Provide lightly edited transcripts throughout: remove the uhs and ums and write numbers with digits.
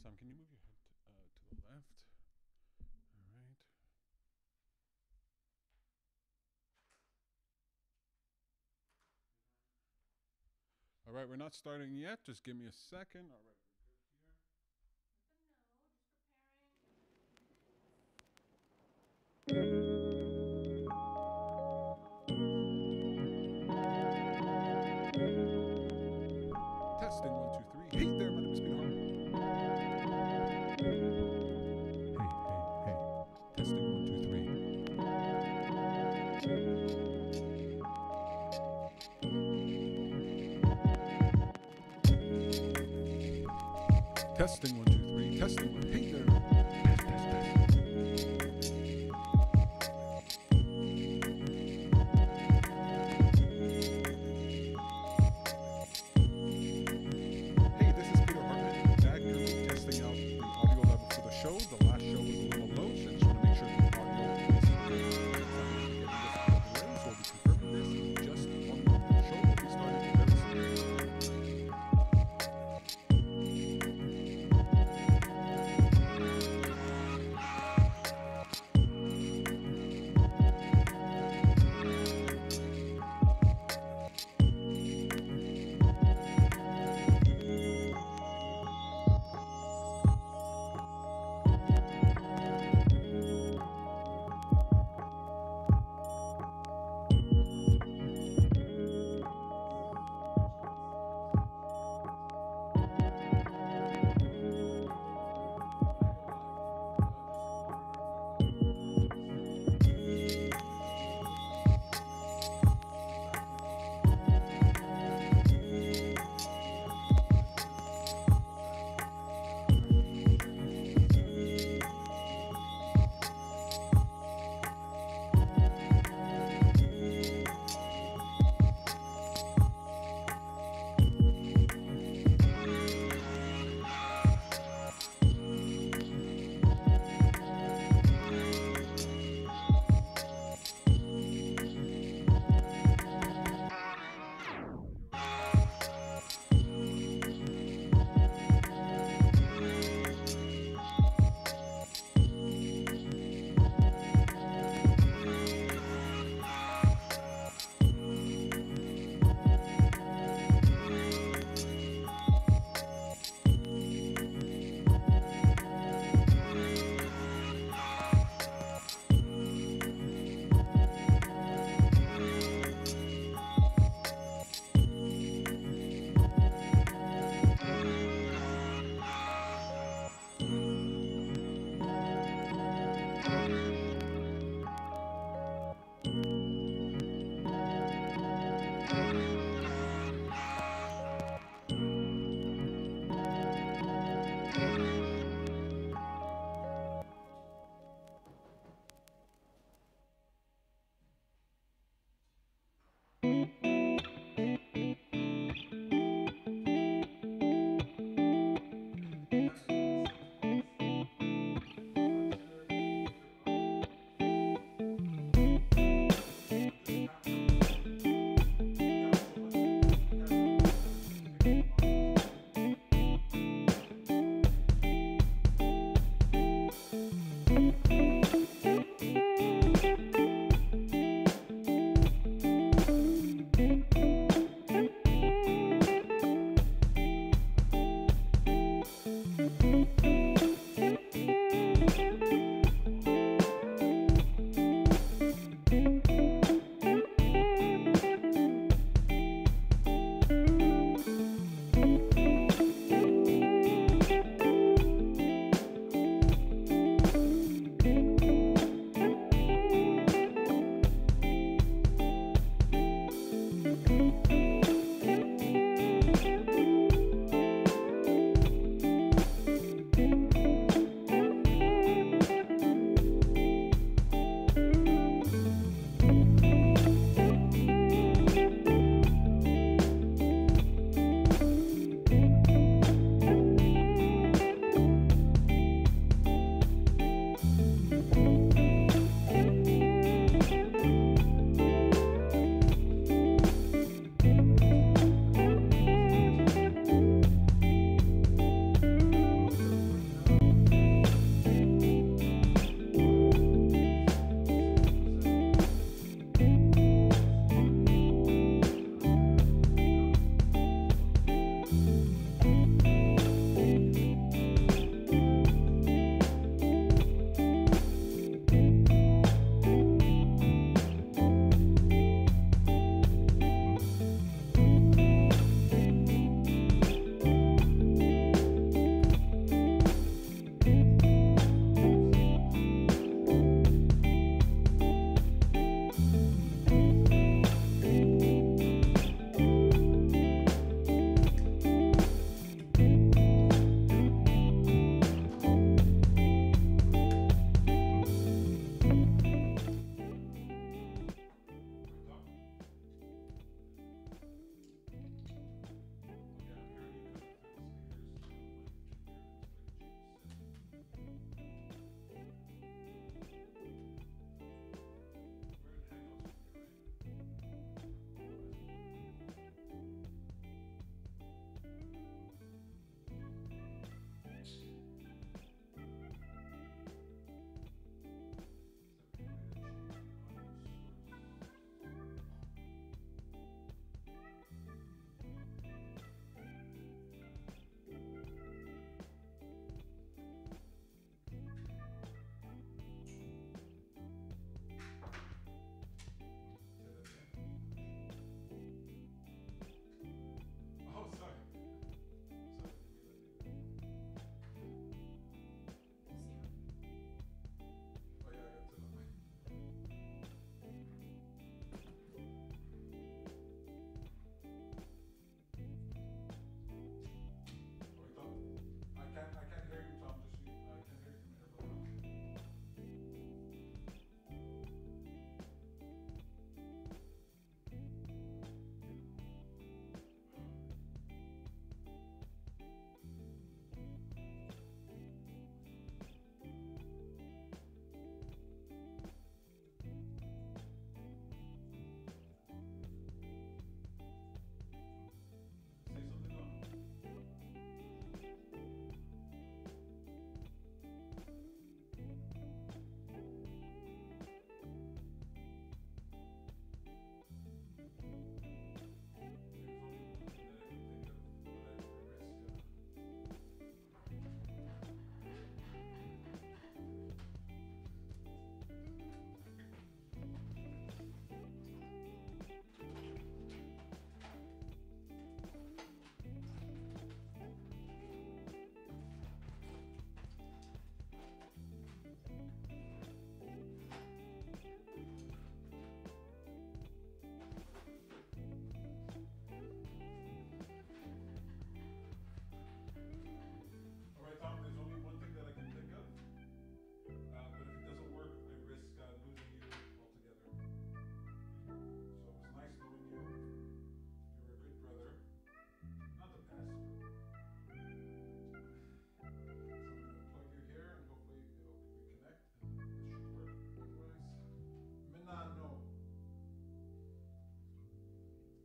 Sam, can you move your head to the left? All right. All right, we're not starting yet. Just give me a second. All right, we're good here. Let them know, just preparing. Testing 1, 2, 3. Hey there, my name is Peter Hartman. Hey. Testing 1, 2, 3. Testing 1, 2, 3. Testing 1. Hey there. Test. Hey, this is Peter Hartman, Dad Guru, testing out the audio level for the show. The last show was a little low, so I just want to make sure the audio is good. So we'll be confirming this in just one moment. The show will be starting very soon.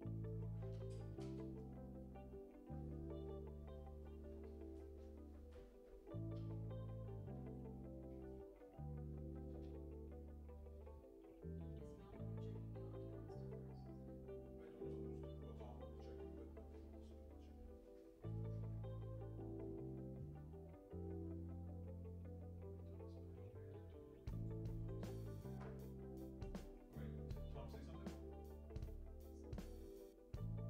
Tom, say something?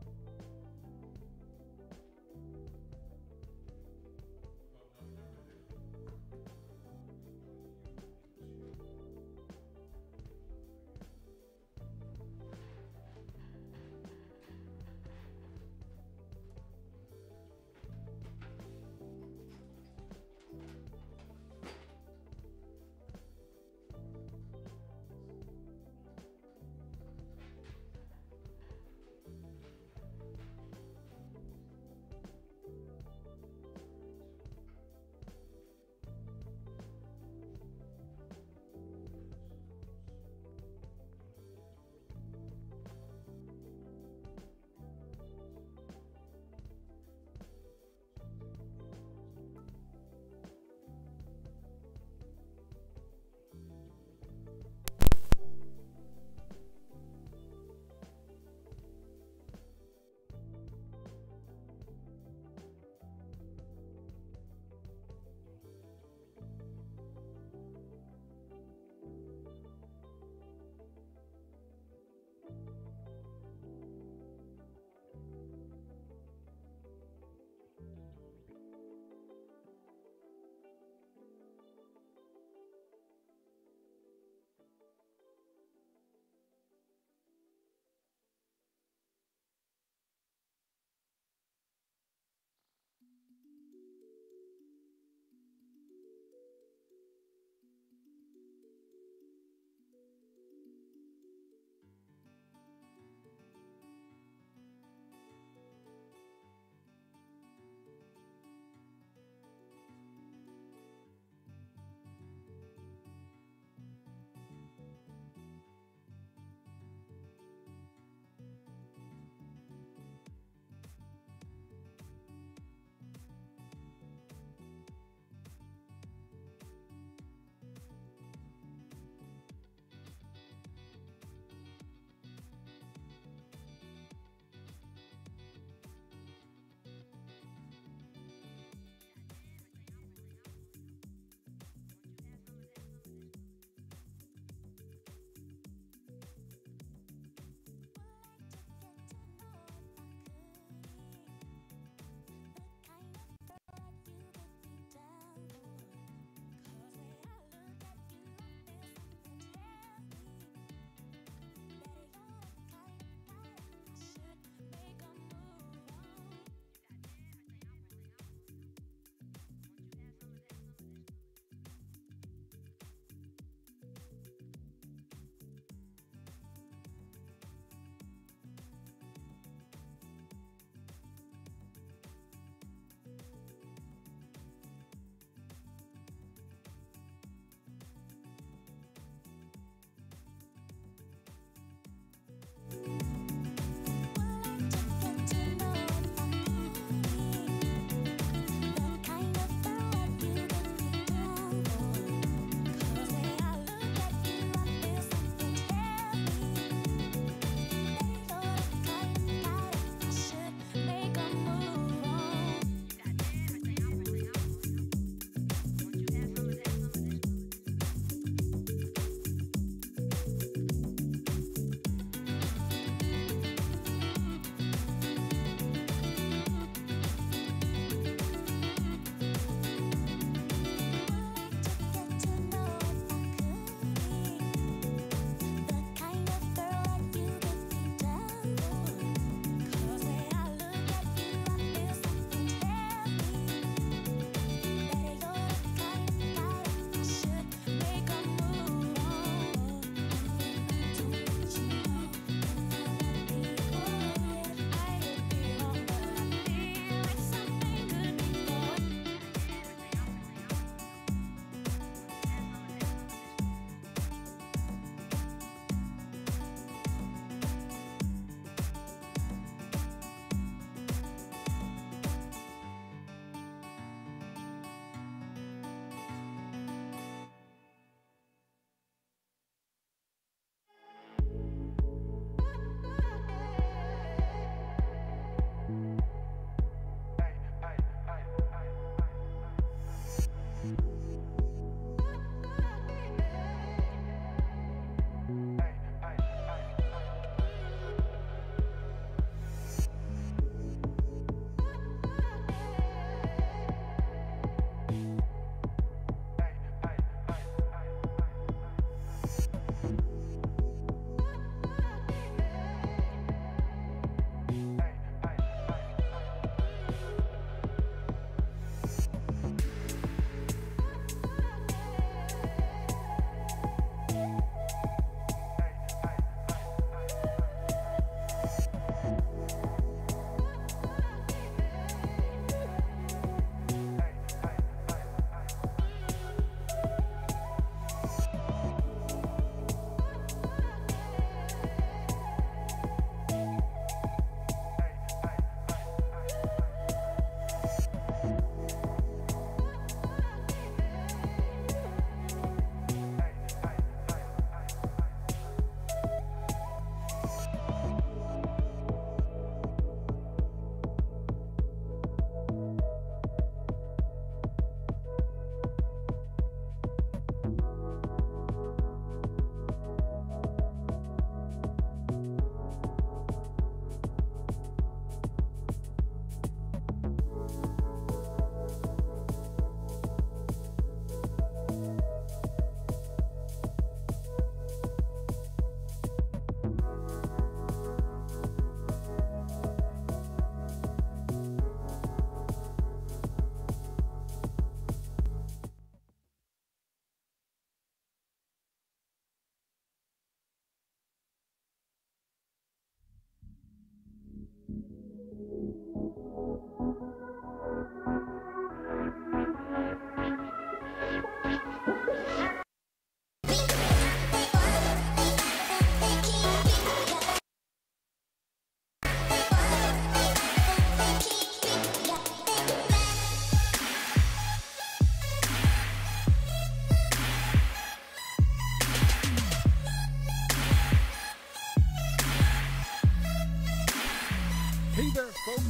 Hey there, folks.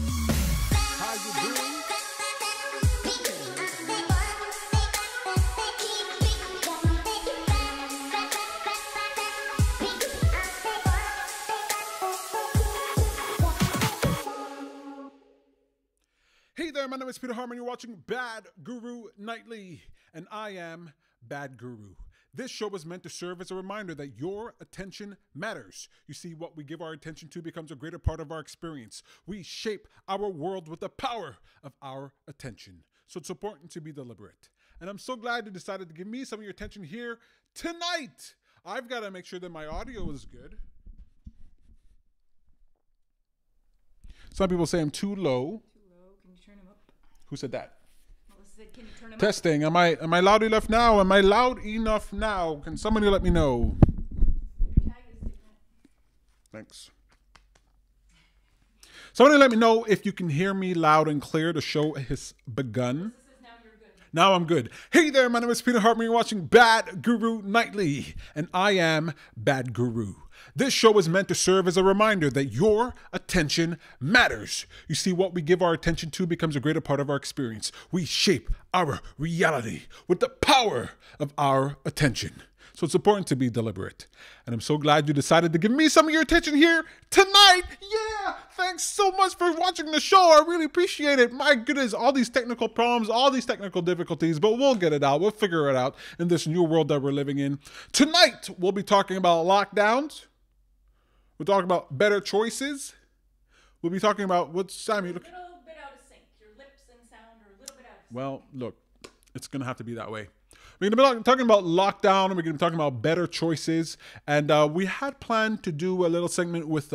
How you doing? Hey there, my name is Peter Hartman. You're watching Bad Guru Nightly, and I am Bad Guru. This show is meant to serve as a reminder that your attention matters. You see, what we give our attention to becomes a greater part of our experience. We shape our world with the power of our attention. So it's important to be deliberate. And I'm so glad you decided to give me some of your attention here tonight. I've got to make sure that my audio is good. Some people say I'm too low. Can you turn him up? Who said that? Melissa said, can you turn him Testing. Am I loud enough now? Am I loud enough now? Can somebody let me know? up? Tag is different. Thanks. Somebody let me know if you can hear me loud and clear. The show has begun. This is now you're good. Now I'm good. Hey there, my name is Peter Hartman. You're watching Bad Guru Nightly, and I am Bad Guru. This show is meant to serve as a reminder that your attention matters. You see, what we give our attention to becomes a greater part of our experience. We shape our reality with the power of our attention. So it's important to be deliberate. And I'm so glad you decided to give me some of your attention here tonight. Yeah! Thanks so much for watching the show. I really appreciate it. My goodness, all these technical problems, all these technical difficulties, but we'll get it out. We'll figure it out in this new world that we're living in. Tonight, we'll be talking about lockdowns. We'll talk about better choices. We'll be talking about what's Sammy. A little bit out of sync. Your lips and sound are a little bit out of sync. Well, look, it's going to have to be that way. We're going to be talking about lockdown, and we're going to be talking about better choices. And we had planned to do a little segment with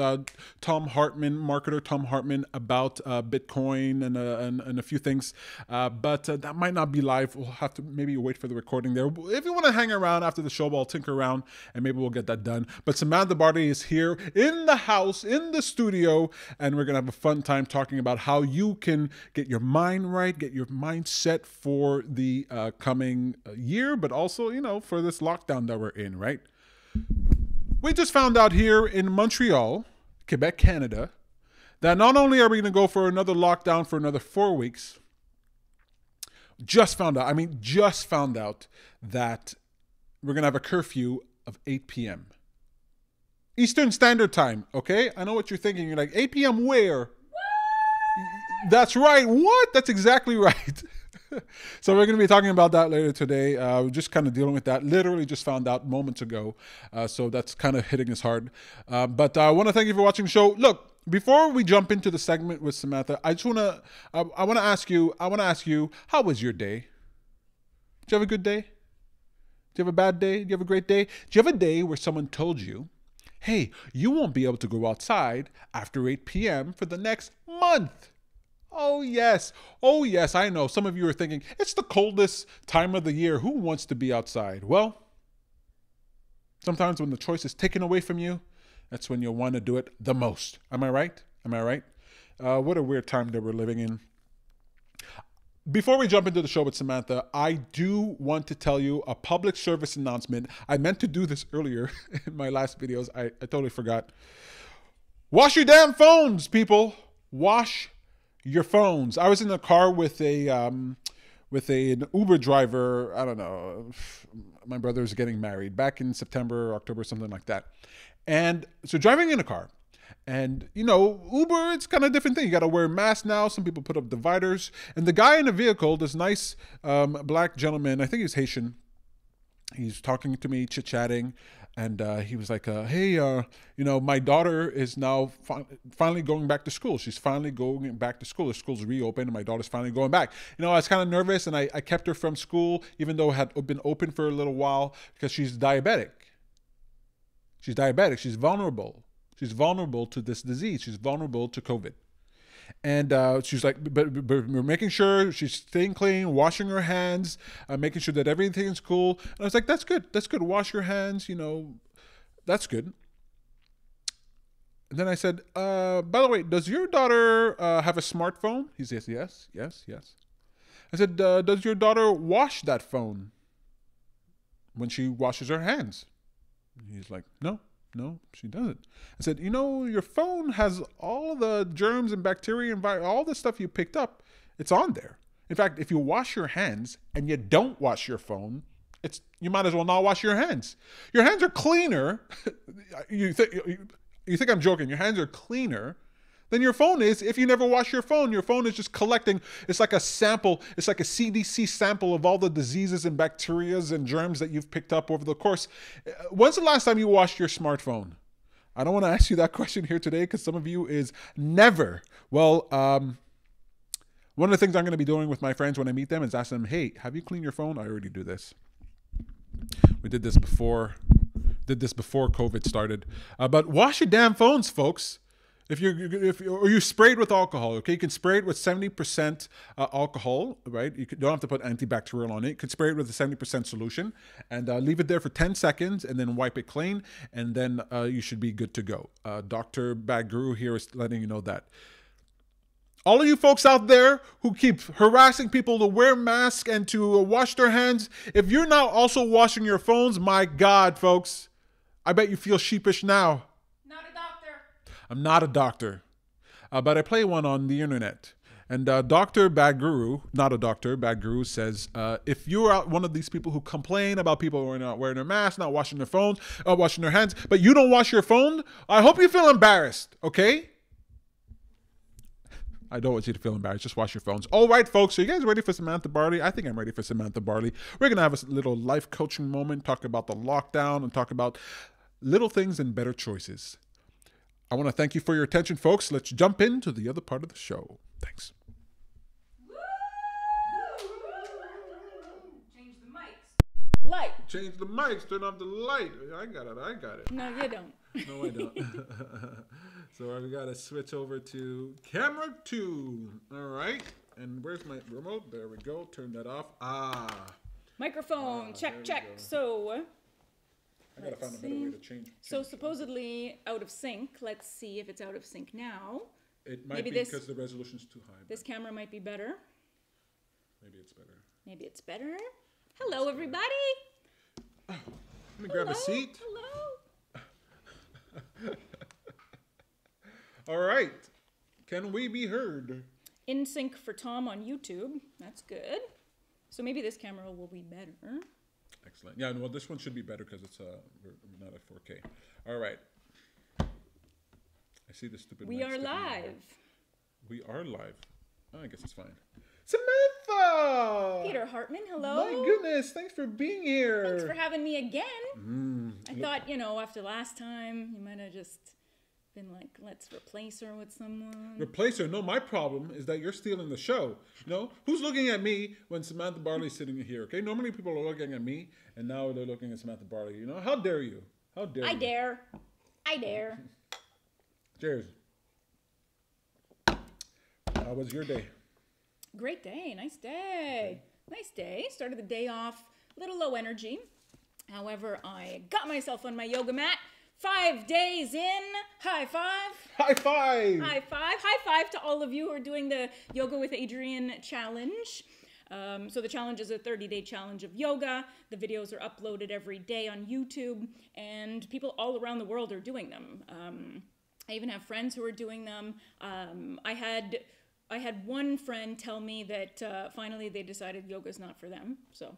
Tom Hartman, marketer Tom Hartman, about Bitcoin and a few things. But that might not be live. We'll have to maybe wait for the recording there. If you want to hang around after the show, I'll tinker around, and maybe we'll get that done. But Samantha Barley is here in the house, in the studio, and we're going to have a fun time talking about how you can get your mind right, get your mind set for the coming year, but also, you know, for this lockdown that we're in, right? We just found out here in Montreal, Quebec, Canada, that not only are we going to go for another lockdown for another 4 weeks, just found out that we're going to have a curfew of 8 p.m. Eastern Standard Time, okay? I know what you're thinking. You're like, 8 p.m. where? That's right. What? That's exactly right. So we're going to be talking about that later today. We're just kind of dealing with that. Literally just found out moments ago. So that's kind of hitting us hard. But I want to thank you for watching the show. Look, before we jump into the segment with Samantha, I want to ask you, how was your day? Did you have a good day? Do you have a bad day? Do you have a great day? Do you have a day where someone told you, hey, you won't be able to go outside after 8 p.m. for the next month? Oh, yes. Oh, yes. I know. Some of you are thinking, it's the coldest time of the year. Who wants to be outside? Well, sometimes when the choice is taken away from you, that's when you'll want to do it the most. Am I right? Am I right? What a weird time that we're living in. Before we jump into the show with Samantha, I do want to tell you a public service announcement. I meant to do this earlier in my last videos. I totally forgot. Wash your damn phones, people. Wash your phones. I was in a car with an Uber driver. I don't know. My brother's getting married back in September, October, something like that. And so driving in a car, and you know, Uber, it's kind of a different thing. You got to wear a mask now. Some people put up dividers. And the guy in the vehicle, this nice black gentleman, I think he's Haitian. He's talking to me, chit-chatting. And he was like, hey, you know, my daughter is now finally going back to school. She's finally going back to school. The school's reopened and my daughter's finally going back. You know, I was kind of nervous, and I kept her from school, even though it had been open for a little while, because she's diabetic. She's diabetic. She's vulnerable. She's vulnerable to this disease. She's vulnerable to COVID. And she's like, but we're making sure she's staying clean, washing her hands, making sure that everything's cool. And I was like, that's good. That's good. Wash your hands, you know, that's good. And then I said, by the way, does your daughter have a smartphone? He says, yes, yes, yes. I said, does your daughter wash that phone when she washes her hands? And he's like, no, No, she doesn't. I said, your phone has all the germs and bacteria and all the stuff you picked up. It's on there. In fact, if you wash your hands and you don't wash your phone, you might as well not wash your hands. Your hands are cleaner. You think I'm joking? Your hands are cleaner than your phone is if you never wash your phone. Your phone is just collecting. It's like a sample. It's like a CDC sample of all the diseases and bacterias and germs that you've picked up over the course. When's the last time you washed your smartphone? I don't want to ask you that question here today because some of you is never. Well, one of the things I'm going to be doing with my friends when I meet them is ask them, hey, have you cleaned your phone? I already do this. We did this before COVID started. But wash your damn phones, folks. Or you spray it with alcohol, okay? You can spray it with 70% alcohol, right? You don't have to put antibacterial on it. You can spray it with a 70% solution and leave it there for 10 seconds and then wipe it clean, and then you should be good to go. Dr. Bad Guru here is letting you know that. All of you folks out there who keep harassing people to wear masks and to wash their hands, if you're not also washing your phones, my God, folks, I bet you feel sheepish now. Not a doctor. I'm not a doctor, but I play one on the internet. And Dr. Bad Guru, not a doctor, Bad Guru says, if you're one of these people who complain about people who are not wearing their masks, not washing their phones, washing their hands, but you don't wash your phone, I hope you feel embarrassed, okay? I don't want you to feel embarrassed. Just wash your phones. All right, folks. So you guys ready for Samantha Barley? I think I'm ready for Samantha Barley. We're going to have a little life coaching moment, talk about the lockdown and talk about little things and better choices. I want to thank you for your attention, folks. Let's jump into the other part of the show. Thanks. Change the mics. Light. Change the mics. Turn off the light. I got it. No, you don't. No, I don't. So we got to switch over to camera 2. All right. And where's my remote? There we go. Turn that off. Microphone. Check. So, I got to find a better way to change. So supposedly out of sync. Let's see if it's out of sync now. It might be because the resolution's too high. This camera might be better. Maybe it's better. Hello, everybody. Let me grab a seat. Hello. All right. Can we be heard? In sync for Tom on YouTube. That's good. So maybe this camera will be better. Excellent. Yeah, well, this one should be better because it's we're not at 4K. All right. I see the stupid. We are live. We are live. Oh, I guess it's fine. Samantha! Peter Hartman, hello. My goodness, thanks for being here. Thanks for having me again. I thought, after last time, you might have just been like, let's replace her with someone. Replace her? No, my problem is that you're stealing the show. Who's looking at me when Samantha Barley's sitting here, okay? Normally people are looking at me, and now they're looking at Samantha Barley. How dare you? How dare you? I dare. Cheers. How was your day? Great day. Nice day. Started the day off a little low energy. However, I got myself on my yoga mat. 5 days in. High five. High five. High five. High five to all of you who are doing the Yoga with Adrienne challenge. So the challenge is a 30-day challenge of yoga. The videos are uploaded every day on YouTube, and people all around the world are doing them. I even have friends who are doing them. I had one friend tell me that finally they decided yoga's not for them. So,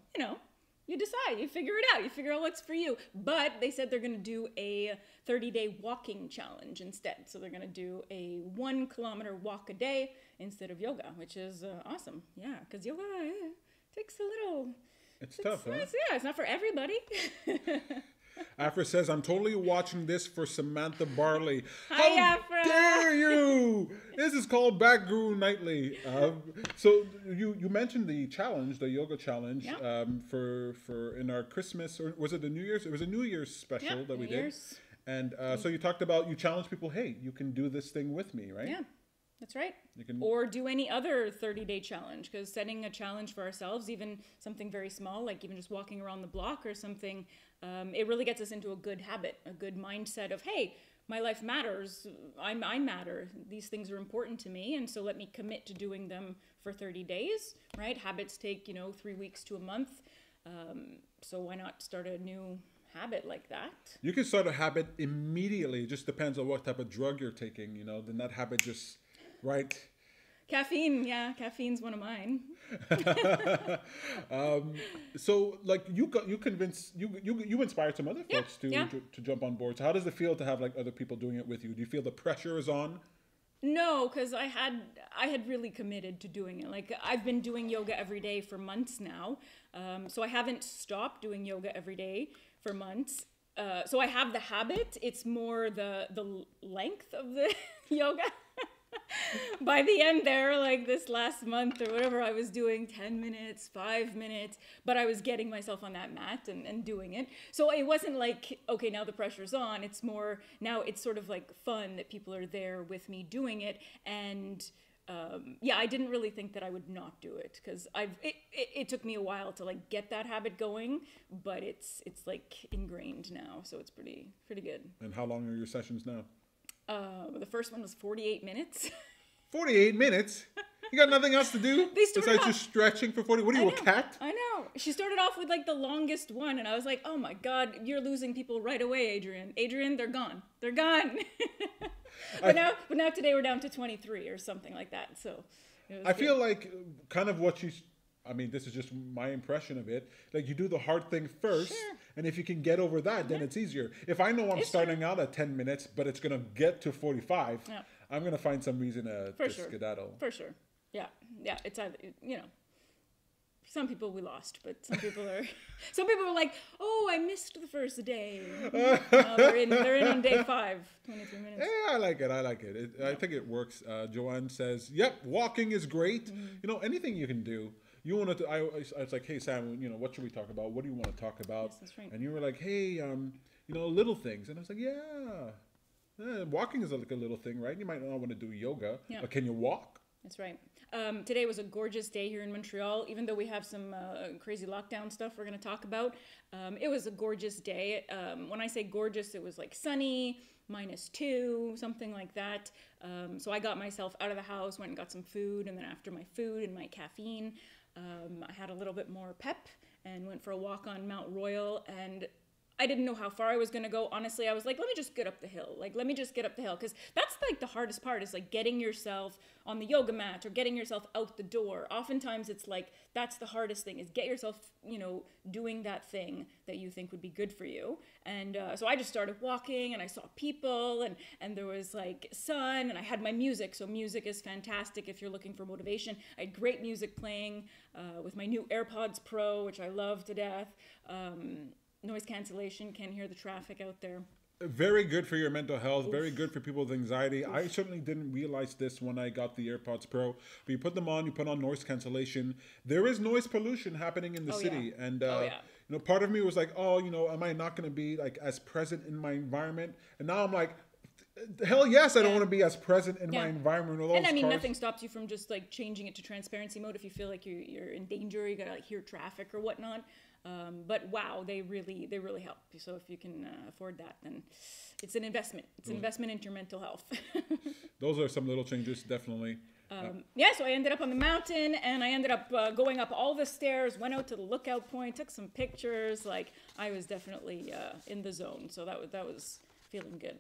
you decide, you figure it out, you figure out what's for you. But they said they're going to do a 30-day walking challenge instead. So they're going to do a 1 kilometer walk a day instead of yoga, which is awesome. Yeah, because yoga takes a little... It's tough, huh? Yeah, it's not for everybody. Afra says, I'm totally watching this for Samantha Barley. Hi, How Afra. dare you? This is called Back Guru Nightly. So you mentioned the challenge, the yoga challenge, for in our Christmas, or was it the New Year's? It was a New Year's special that we did. And so you talked about, you challenged people, hey, you can do this thing with me, right? Yeah. That's right. Or do any other 30-day challenge, because setting a challenge for ourselves, even something very small, like even just walking around the block or something, it really gets us into a good habit, a good mindset of, hey, my life matters, I matter, these things are important to me, and so let me commit to doing them for 30 days, right? Habits take, 3 weeks to a month, so why not start a new habit like that. You can start a habit immediately. It just depends on what type of drug you're taking, you know, then that habit just, right? Caffeine, yeah, caffeine's one of mine. So like you inspired some other folks to jump on board. So how does it feel to have like other people doing it with you? Do you feel the pressure is on? No, because I had really committed to doing it. Like I've been doing yoga every day for months now, so I haven't stopped doing yoga every day for months. So I have the habit. It's more the length of the yoga. By the end there, like this last month or whatever, I was doing 10 minutes, 5 minutes, but I was getting myself on that mat and doing it. So it wasn't like, okay, now the pressure's on. It's more, now it's sort of like fun that people are there with me doing it. And yeah, I didn't really think that I would not do it because it took me a while to like get that habit going, but it's like ingrained now. So it's pretty good. And how long are your sessions now? The first one was 48 minutes. 48 minutes? You got nothing else to do besides just stretching for 40? What are you, a cat? I know. She started off with like the longest one, and I was like, oh my God, you're losing people right away, Adrian. Adrian, they're gone. They're gone. but now today we're down to 23 or something like that. So I feel like kind of what she's, I mean, this is just my impression of it. Like you do the hard thing first, and if you can get over that, then it's easier. If I know I'm starting out at 10 minutes, but it's going to get to 45, I'm going to find some reason to skedaddle. For sure. Yeah. It's either, you know, some people we lost, but some people are like, oh, I missed the first day. They're in on day 5, 23 minutes. Yeah, I like it. I think it works. Joanne says, yep, walking is great. You know, anything you can do. You wanted to, I was like, hey, Sam, you know, what should we talk about? What do you want to talk about? Yes, that's right. And you were like, hey, you know, little things. And I was like, walking is like a little thing, right? You might not want to do yoga, but can you walk? That's right. Today was a gorgeous day here in Montreal, even though we have some crazy lockdown stuff we're going to talk about. It was a gorgeous day. When I say gorgeous, it was like sunny, -2, something like that. So I got myself out of the house, went and got some food, and then after my food and my caffeine, I had a little bit more pep and went for a walk on Mount Royal, and I didn't know how far I was going to go. Honestly, I was like, let me just get up the hill. Like, let me just get up the hill. Because that's like the hardest part is like getting yourself on the yoga mat or getting yourself out the door. Oftentimes it's like, that's the hardest thing is get yourself, you know, doing that thing that you think would be good for you. And so I just started walking and I saw people and there was like sun and I had my music. So music is fantastic if you're looking for motivation. I had great music playing with my new AirPods Pro, which I love to death. Noise cancellation, can't hear the traffic out there. Very good for your mental health, very good for people with anxiety. I certainly didn't realize this when I got the AirPods Pro. But you put them on, you put on noise cancellation. There is noise pollution happening in the city. Yeah. And you know, part of me was like, oh, you know, am I not going to be like as present in my environment? And now I'm like, hell yes, I don't want to be as present in my environment with all those And I mean, cars. nothing stops you from just like changing it to transparency mode if you feel like you're in danger, you gotta like hear traffic or whatnot. But wow, they really help. So if you can afford that, then it's an investment. It's an investment into your mental health. Those are some little changes, definitely. So I ended up on the mountain, and I ended up going up all the stairs, went out to the lookout point, took some pictures. Like I was definitely in the zone. So that was feeling good.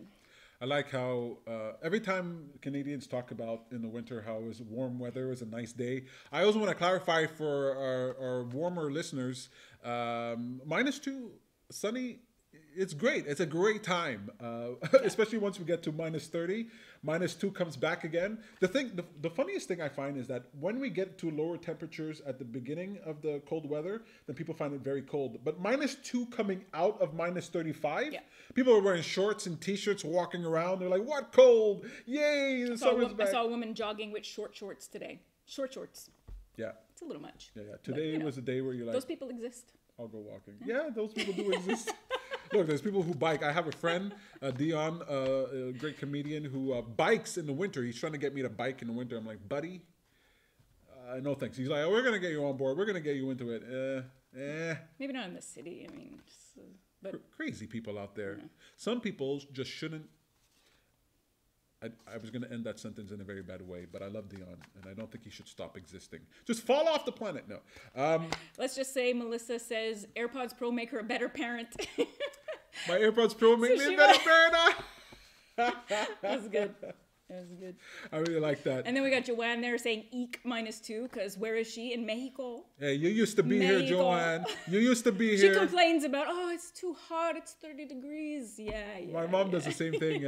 I like how every time Canadians talk about in the winter how it was warm weather, it was a nice day. I always want to clarify for our warmer listeners, -2, sunny, it's great. It's a great time, especially once we get to -30. -2 comes back again. The funniest thing I find is that when we get to lower temperatures at the beginning of the cold weather, then people find it very cold. But -2 coming out of -35, people are wearing shorts and t-shirts walking around. They're like, what cold? Yay, the summer's back. I saw a woman jogging with short shorts today. Short shorts. Yeah. It's a little much. Yeah. Today was a day where you're like, those people exist. I'll go walking. Yeah, those people do exist. Look, there's people who bike. I have a friend, Dion, a great comedian, who bikes in the winter. He's trying to get me to bike in the winter. I'm like, buddy, no thanks. He's like, oh, we're going to get you on board. We're going to get you into it. Maybe not in the city. I mean, but crazy people out there. Yeah. Some people just shouldn't. I was going to end that sentence in a very bad way, but I love Dion, and I don't think he should stop existing. Just fall off the planet. No. Let's just say Melissa says AirPods Pro make her a better parent. My AirPods Pro make me a Sushi better man. burner. That was good. That was good. I really like that. And then we got Joanne there saying eek -2 because where is she? In Mexico. Hey, you used to be here, Mexico. Joanne. You used to be She here. complains about, oh, it's too hot. It's 30 degrees. Yeah. My mom does the same thing.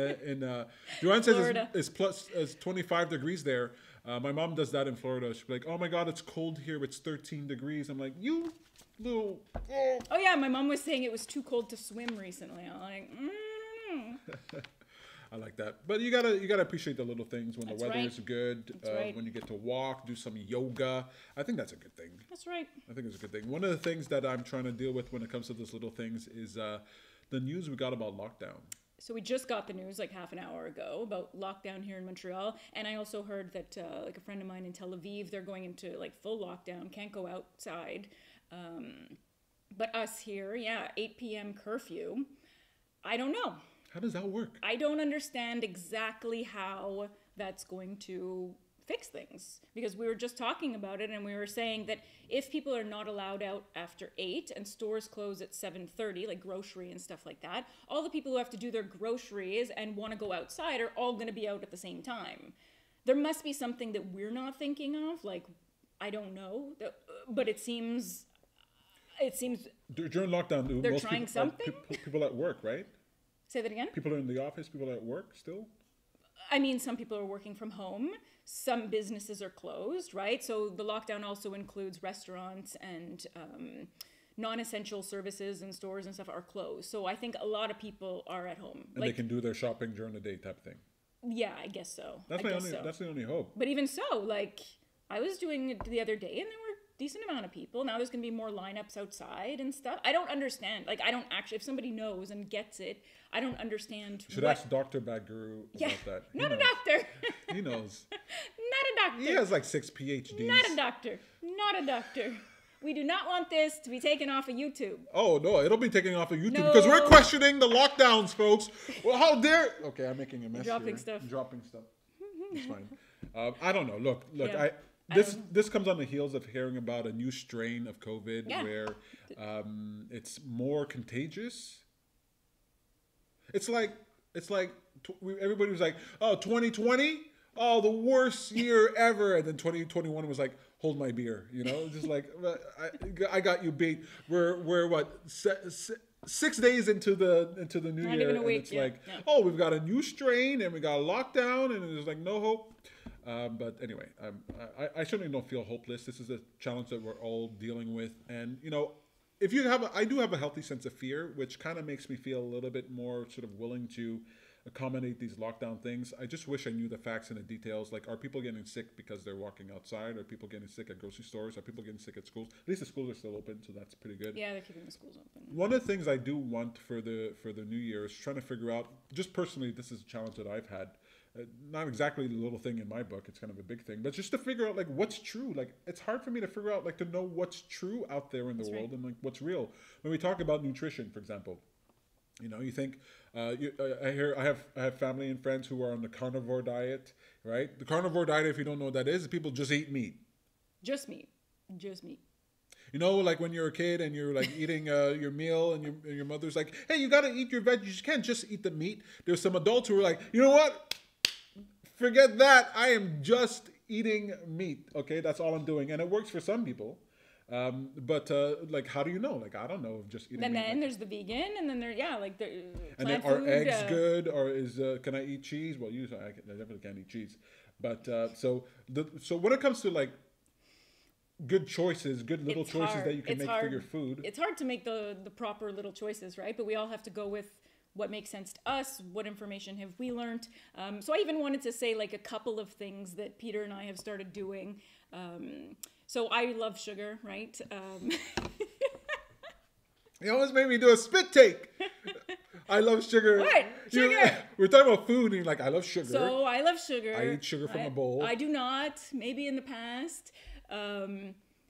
Joanne says Florida. it's 25 degrees there. My mom does that in Florida. She'll be like, oh my God, it's cold here. It's 13 degrees. I'm like, you little... Oh, yeah. My mom was saying it was too cold to swim recently. I'm like, I like that. But you gotta appreciate the little things when That's the weather right. is good, That's right. when you get to walk, do some yoga. I think that's a good thing. That's right. I think it's a good thing. One of the things that I'm trying to deal with when it comes to those little things is the news we got about lockdown. So we just got the news like half an hour ago about lockdown here in Montreal. And I also heard that like a friend of mine in Tel Aviv, they're going into like full lockdown, can't go outside. But us here, 8 p.m. curfew. I don't know. How does that work? I don't understand exactly how that's going to fix things, because we were just talking about it and we were saying that if people are not allowed out after 8 and stores close at 7:30, like grocery and stuff like that, all the people who have to do their groceries and want to go outside are all going to be out at the same time. There must be something that we're not thinking of, like, I don't know, but it seems During lockdown, they're most trying people, something. people at work, right? Say that again? People are in the office, people are at work still? I mean, some people are working from home. Some businesses are closed, right? So the lockdown also includes restaurants and non-essential services and stores and stuff are closed. So I think a lot of people are at home. And they can do their shopping during the day type thing. Yeah, I guess so. That's the only hope. But even so, like, I was doing it the other day and there were a decent amount of people. Now there's going to be more lineups outside and stuff. I don't understand. Like, I don't actually, if somebody knows and gets it, I don't understand. You should ask Dr. Baguru about that. Not a doctor. He knows. Not a doctor. He has like 6 PhDs. Not a doctor. Not a doctor. We do not want this to be taken off of YouTube. Oh, no, it'll be taken off of YouTube No. because we're questioning the lockdowns, folks. Well, how dare... Okay, I'm making a mess Dropping here. stuff. Dropping stuff. It's fine. I don't know. Look. Yeah. This comes on the heels of hearing about a new strain of COVID where it's more contagious. It's like everybody was like, oh, 2020, oh, the worst year ever, and then 2021 was like, hold my beer, you know, just like I got you beat. We're what 6 days into the new Not year, even a and week, it's oh, we've got a new strain and we got a lockdown, and there's like no hope. But anyway, I certainly don't feel hopeless. This is a challenge that we're all dealing with, and you know, if you have, I do have a healthy sense of fear, which kind of makes me feel a little bit more sort of willing to accommodate these lockdown things. I just wish I knew the facts and the details. Like, are people getting sick because they're walking outside? Are people getting sick at grocery stores? Are people getting sick at schools? At least the schools are still open, so that's pretty good. Yeah, they're keeping the schools open. One of the things I do want for the new year is trying to figure out, just personally, this is a challenge that I've had. Not exactly the little thing in my book, it's kind of a big thing, but just to figure out like what's true. Like, it's hard for me to figure out, like, to know what's true out there in the world and like what's real. When we talk about nutrition, for example, you know, you think I have family and friends who are on the carnivore diet, right? The carnivore diet, if you don't know what that is people just eat meat. Just meat. You know, like when you're a kid and you're like eating your meal and your mother's like, hey, you got to eat your veg. You can't just eat the meat. There's some adults who are like, you know what? Forget that. I am just eating meat. Okay, that's all I'm doing. And it works for some people. But like, how do you know? Like, I don't know if just eating And meat. then there's the vegan, and then like the And then plant are food, eggs good, or is can I eat cheese? Well, usually I definitely can't eat cheese. But so when it comes to like good choices, good little It's choices hard. that you can It's make hard. for your food. It's hard to make the proper little choices, right? But we all have to go with what makes sense to us. What information have we learned? So I even wanted to say like a couple of things that Peter and I have started doing. So I love sugar, right? You almost made me do a spit take. I love sugar. What? Sugar? We're talking about food, and you're like, I love sugar. So I love sugar. I eat sugar from a bowl. I do not. Maybe in the past.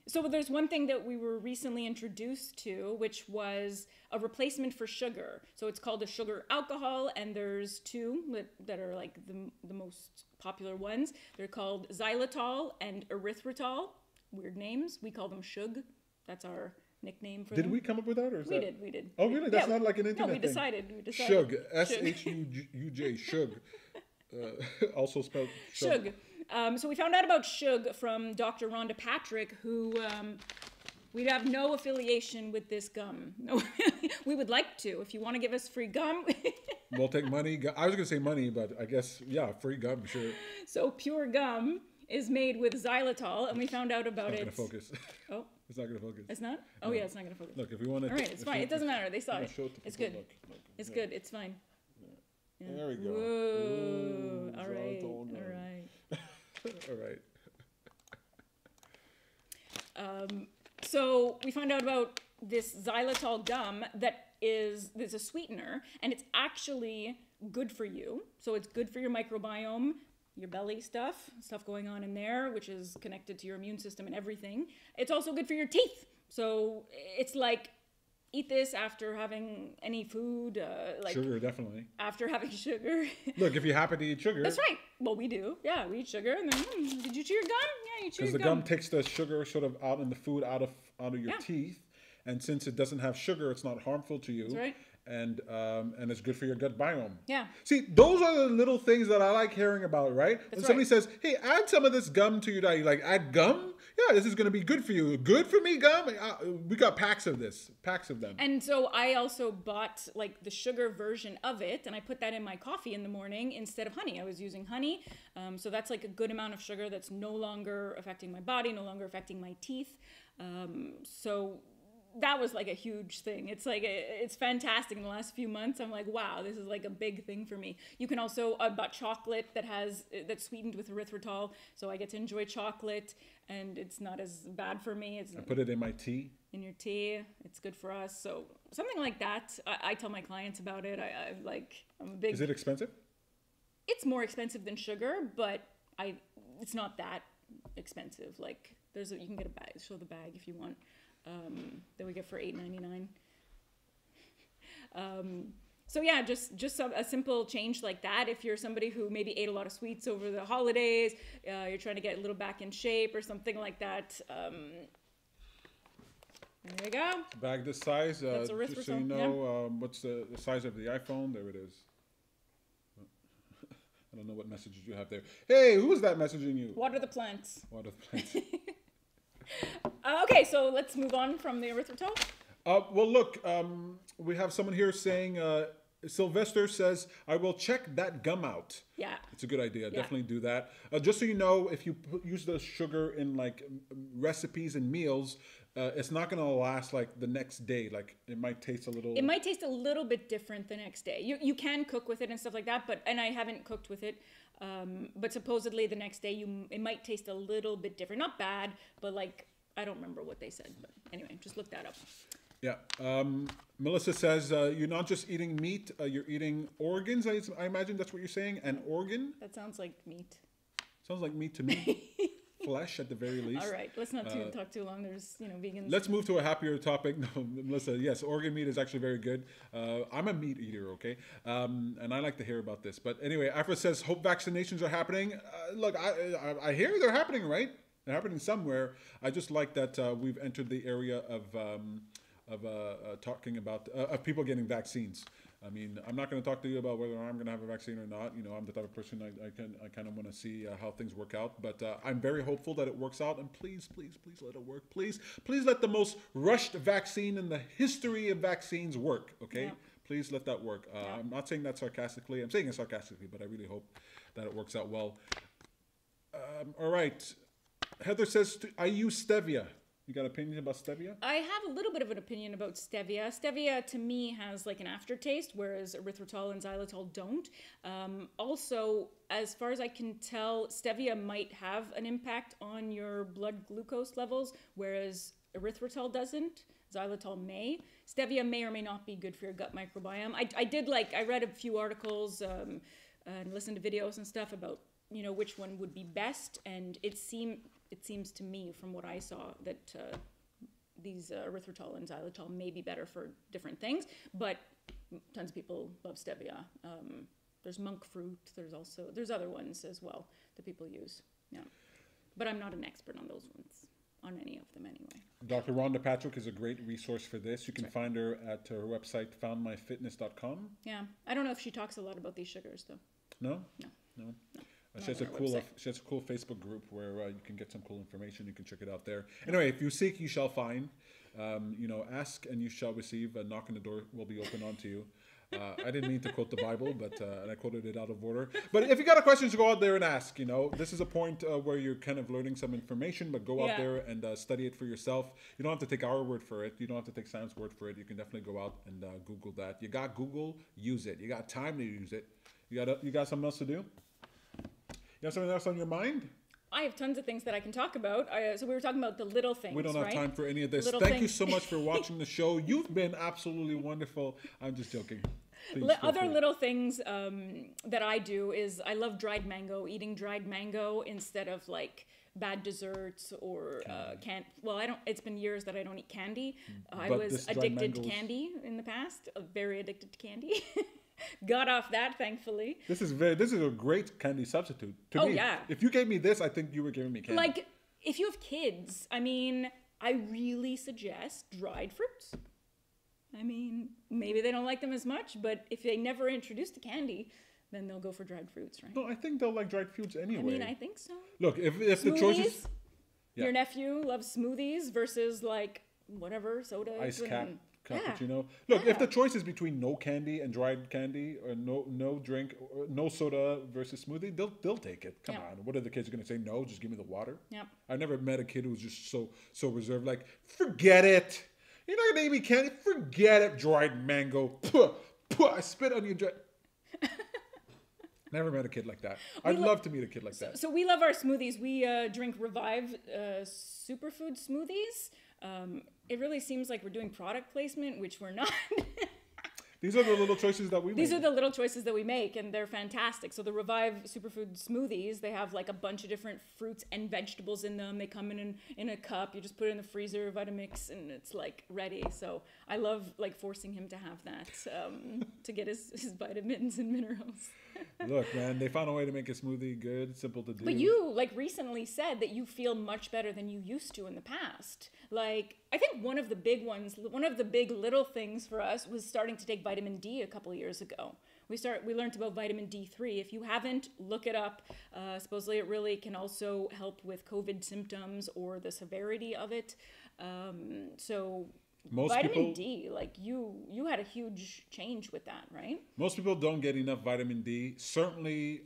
So there's one thing that we were recently introduced to, which was a replacement for sugar. So it's called a sugar alcohol, and there's two that are like the most popular ones. They're called xylitol and erythritol. Weird names. We call them shug. That's our nickname for Did them. we come up with that, or is We that? did. Oh, really? That's Yeah, not like an internet No, we thing. decided. Shug. Shug. Shuj. Shug. Also spelled Shug. Shug. So we found out about Shug from Dr. Rhonda Patrick, who we have no affiliation with this gum. No, we would like to. If you want to give us free gum. We'll take money. I was going to say money, but I guess, yeah, free gum, sure. So Pure Gum is made with xylitol, and we found out about it. It's not going to focus. Oh, It's not going to focus. it's not? Oh, yeah, it's not going to focus. Look, if you want to... All right, it's fine. It doesn't matter. They saw it. It's good. Look. It's good. It's fine. Yeah. There we go. Whoa. Ooh, All right. xylitol All gum. right. All right. So we found out about this xylitol gum there's a sweetener, and it's actually good for you. So it's good for your microbiome, your belly stuff going on in there, which is connected to your immune system and everything. It's also good for your teeth. So it's like, eat this after having any food, like Sugar, definitely. after having sugar. Look, if you happen to eat sugar... That's right. Well, we do. Yeah, we eat sugar, and then did you chew your gum? Yeah, you chew Because your the gum. gum takes the sugar sort of out in the food out of your Yeah. teeth, and since it doesn't have sugar, it's not harmful to you. That's right. And it's good for your gut biome. Yeah. See, those are the little things that I like hearing about, right? When That's somebody right. says, "Hey, add some of this gum to your diet," you're like, "Add gum? Yeah, this is going to be good for you. Good for me, gum." We got packs of them. And so I also bought like the sugar version of it, and I put that in my coffee in the morning instead of honey. I was using honey, so that's like a good amount of sugar that's no longer affecting my body, no longer affecting my teeth. So that was like a huge thing. It's like it's fantastic. In the last few months, I'm like, wow, this is like a big thing for me. You can also I bought chocolate that's sweetened with erythritol, so I get to enjoy chocolate, and it's not as bad for me. It's I put it in my tea. in your tea. It's good for us. So something like that. I tell my clients about it. I'm a big. Is it expensive? It's more expensive than sugar, but it's not that expensive. Like you can get a bag. Show the bag if you want. That we get for $8.99. So yeah, just a simple change like that. If you're somebody who maybe ate a lot of sweets over the holidays, you're trying to get a little back in shape or something like that. There you go. Bag this size. That's Just so you erythritol, know, what's the size of the iPhone? There it is. I don't know what messages you have there. Hey, who is that messaging you? Water the plants. What are the plants? Okay, so let's move on from the erythritol. Well, look, we have someone here saying, Sylvester says, "I will check that gum out." Yeah. It's a good idea. Yeah. Definitely do that. Just so you know, if you use the sugar in like recipes and meals, it's not going to last like the next day. Like it might taste a little... It might taste a little bit different the next day. You can cook with it and stuff like that, and I haven't cooked with it. But supposedly the next day it might taste a little bit different. Not bad, but like, I don't remember what they said. But anyway, just look that up. Yeah. Melissa says, you're not just eating meat, you're eating organs. I imagine that's what you're saying. An organ? That sounds like meat. Sounds like meat to me. Flesh at the very least. All right, let's not talk too long. There's, vegans. Let's move to a happier topic. No, Melissa, yes, organ meat is actually very good. I'm a meat eater, okay? And I like to hear about this. But anyway, Afra says, hope vaccinations are happening. Look, I hear they're happening, right? They're happening somewhere. I just like that we've entered the area of talking about of people getting vaccines. I mean, I'm not going to talk to you about whether I'm going to have a vaccine or not. I'm the type of person I kind of want to see how things work out. But I'm very hopeful that it works out. And please, please, please let it work. Please, please let the most rushed vaccine in the history of vaccines work. Okay, Yeah. Please let that work. I'm not saying that sarcastically. I'm saying it sarcastically, but I really hope that it works out well. All right. Heather says, I use stevia. You got opinions about stevia? I have a little bit of an opinion about stevia. Stevia, to me, has like an aftertaste, whereas erythritol and xylitol don't. Also, as far as I can tell, stevia might have an impact on your blood glucose levels, whereas erythritol doesn't. Xylitol may. Stevia may or may not be good for your gut microbiome. I read a few articles and listened to videos and stuff about, which one would be best, and it seems to me, from what I saw, that these erythritol and xylitol may be better for different things, but tons of people love stevia. There's monk fruit. There's other ones as well that people use. Yeah, but I'm not an expert on those ones. on any of them anyway. Dr. Rhonda Patrick is a great resource for this. You can find her at her website, foundmyfitness.com. Yeah. I don't know if she talks a lot about these sugars, though. No? No. No. Not She has on a her cool. website. She has a cool Facebook group where you can get some cool information. You can check it out there. Anyway, if you seek, you shall find. Ask and you shall receive. A knock on the door will be open unto you. I didn't mean to quote the Bible, but and I quoted it out of order. But if you got a question, go out there and ask. This is a point where you're kind of learning some information, but go out there and study it for yourself. You don't have to take our word for it. You don't have to take Sam's word for it. You can definitely go out and Google that. You got Google, use it. You got time to use it. You got something else to do? You have something else on your mind? I have tons of things that I can talk about. So we were talking about the little things. We don't have time for any of this. Thank you so much for watching the show. You've been absolutely wonderful. I'm just joking. Other little things that I do is I love dried mango, eating dried mango instead of like bad desserts or well, I don't. It's been years that I don't eat candy. I was addicted to candy in the past, very addicted to candy. Got off that, thankfully. This is a great candy substitute to me. Yeah. If you gave me this, I think you were giving me candy. Like, if you have kids, I mean, I really suggest dried fruits. I mean, maybe they don't like them as much, but if they never introduced to candy, then they'll go for dried fruits, right? No, I think they'll like dried fruits anyway. I mean, I think so. Look, if the choice is... Your nephew loves smoothies versus like whatever soda. Ice cappuccino. Look, if the choice is between no candy and dried candy, or no drink, or no soda versus smoothie, they'll take it. Come on, what are the kids going to say? No, just give me the water. Yeah. I've never met a kid who was just so reserved. Like, forget it. You're not going to give me candy. Forget it. Dried mango. Puh, puh, I spit on your dried. Never met a kid like that. I'd love to meet a kid like that. So we love our smoothies. We drink Revive superfood smoothies. It really seems like we're doing product placement, which we're not. These are the little choices that we make. These are the little choices that we make, and they're fantastic. So the Revive superfood smoothies, they have like a bunch of different fruits and vegetables in them. They come in a cup. You just put it in the freezer, Vitamix, and it's like ready. So I love like forcing him to have that to get his vitamins and minerals. Look, man, they found a way to make a smoothie good, simple to do. But you like recently said that you feel much better than you used to in the past. Like, I think one of the big little things for us was starting to take vitamin D a couple of years ago. We learned about vitamin D3. If you haven't, look it up. Supposedly it really can also help with COVID symptoms or the severity of it. So vitamin D, like you had a huge change with that, right? Most people don't get enough vitamin D. Certainly,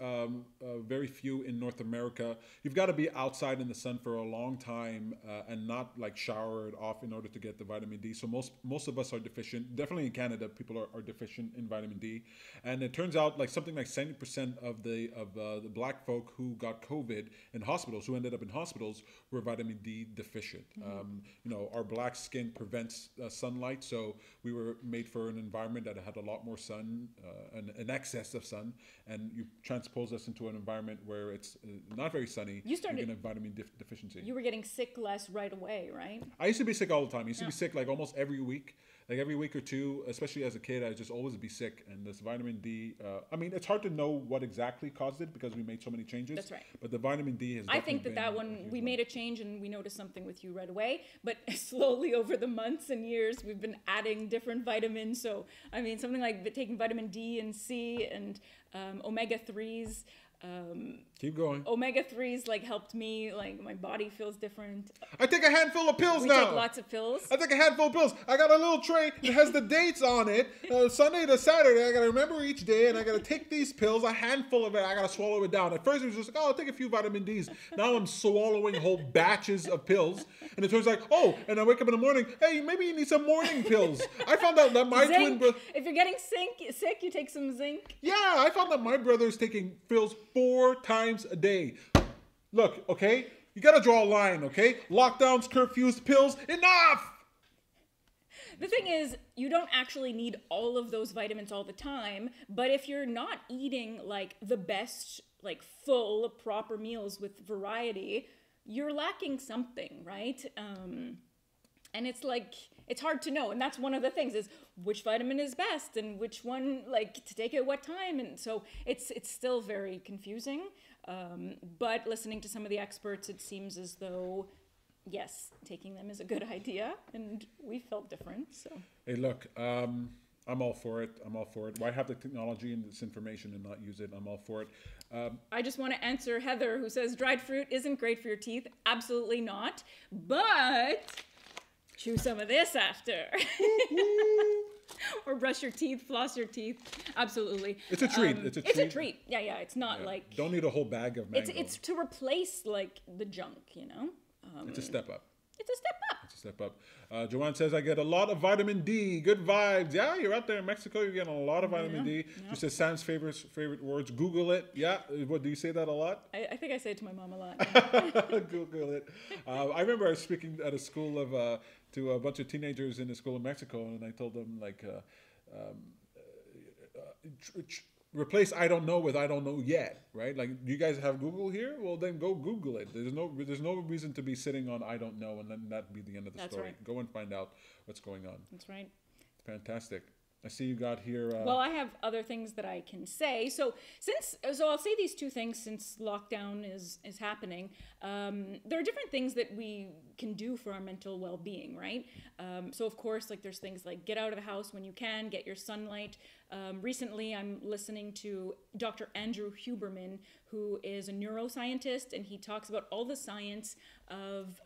very few in North America. You've got to be outside in the sun for a long time and not like showered off in order to get the vitamin D. So most of us are deficient. Definitely in Canada, people are deficient in vitamin D. And it turns out like something like 70% of the black folk who got COVID in hospitals, who ended up in hospitals, were vitamin D deficient. Mm-hmm. Our black skin prevents sunlight, so we were made for an environment that had a lot more sun, an excess of sun, and you transpose us into an environment where it's not very sunny. You're going to have vitamin deficiency. You were getting sick less right away, right? I used to be sick all the time. I used to be sick like almost every week. Like every week or two, especially as a kid, I just always be sick. And this vitamin D, I mean, it's hard to know what exactly caused it because we made so many changes. That's right. But the vitamin D has I think that one, we made a change and we noticed something with you right away. But slowly over the months and years, we've been adding different vitamins. So, I mean, something like taking vitamin D and C and omega-3s. Keep going. Omega-3s like helped me, like my body feels different. I take a handful of pills now. We take lots of pills. I take a handful of pills. I got a little tray that has the dates on it. Sunday to Saturday, I got to remember each day and I got to take these pills, a handful of it. I got to swallow it down. At first it was just like, I'll take a few vitamin Ds. Now I'm swallowing whole batches of pills. And it turns like, and I wake up in the morning, hey, maybe you need some morning pills. I found out that my twin brother... If you're getting sick, you take some zinc. Yeah, I found that my brother's taking pills 4 times a day. Look, okay? You gotta draw a line, okay? Lockdowns, curfews, pills, enough! The thing is, you don't actually need all of those vitamins all the time, but if you're not eating like the best, like full, proper meals with variety, you're lacking something, right? And it's like, it's hard to know. And that's one of the things is which vitamin is best and which one, like, to take at what time. And so it's still very confusing. But listening to some of the experts, it seems as though yes, taking them is a good idea, and we felt different. So Hey, look, I'm all for it. I'm all for it. Why have the technology and this information and not use it? I'm all for it. I just want to answer Heather, who says dried fruit isn't great for your teeth. Absolutely not. But chew some of this after. Or brush your teeth, floss your teeth. Absolutely. It's a treat. It's a treat. It's a treat. Yeah, yeah. It's not like... Don't need a whole bag of mango. It's to replace, like, the junk, you know? It's a step up. It's a step up. It's a step up. Joanne says, I get a lot of vitamin D. Good vibes. Yeah, you're out there in Mexico. You're getting a lot of vitamin D. Yeah. She says, Sam's favorite words. Google it. Yeah. What, do you say that a lot? I think I say it to my mom a lot. Google it. I remember I was speaking at a school of to a bunch of teenagers in a school in Mexico, and I told them, like, replace I don't know with I don't know yet, right? Like, you guys have Google here? Well, then go Google it. There's no reason to be sitting on I don't know and then that be the end of the That's story. right. Go and find out what's going on. That's right. Fantastic. I see you got here. Well, I have other things that I can say. So I'll say these two things since lockdown is happening. There are different things that we can do for our mental well-being, right? So of course, like there's things like get out of the house when you can, get your sunlight. Recently, I'm listening to Dr. Andrew Huberman, who is a neuroscientist, and he talks about all the science of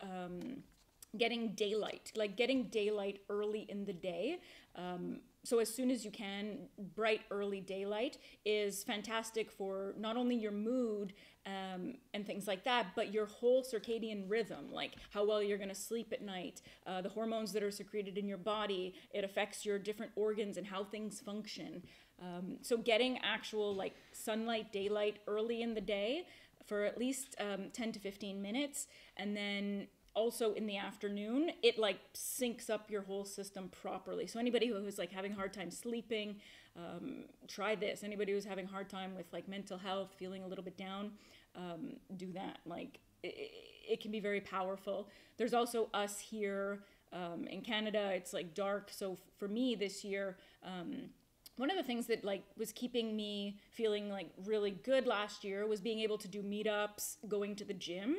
getting daylight early in the day. So as soon as you can, bright early daylight is fantastic for not only your mood and things like that, but your whole circadian rhythm, like how well you're going to sleep at night, the hormones that are secreted in your body. It affects your different organs and how things function. So getting actual like sunlight, daylight early in the day for at least 10 to 15 minutes, and then also in the afternoon, it like syncs up your whole system properly. So anybody who's like having a hard time sleeping, try this. Anybody who's having a hard time with like mental health, feeling a little bit down, do that. Like it can be very powerful. There's also us here in Canada. It's like dark. So for me this year, one of the things that like was keeping me feeling like really good last year was being able to do meetups, going to the gym.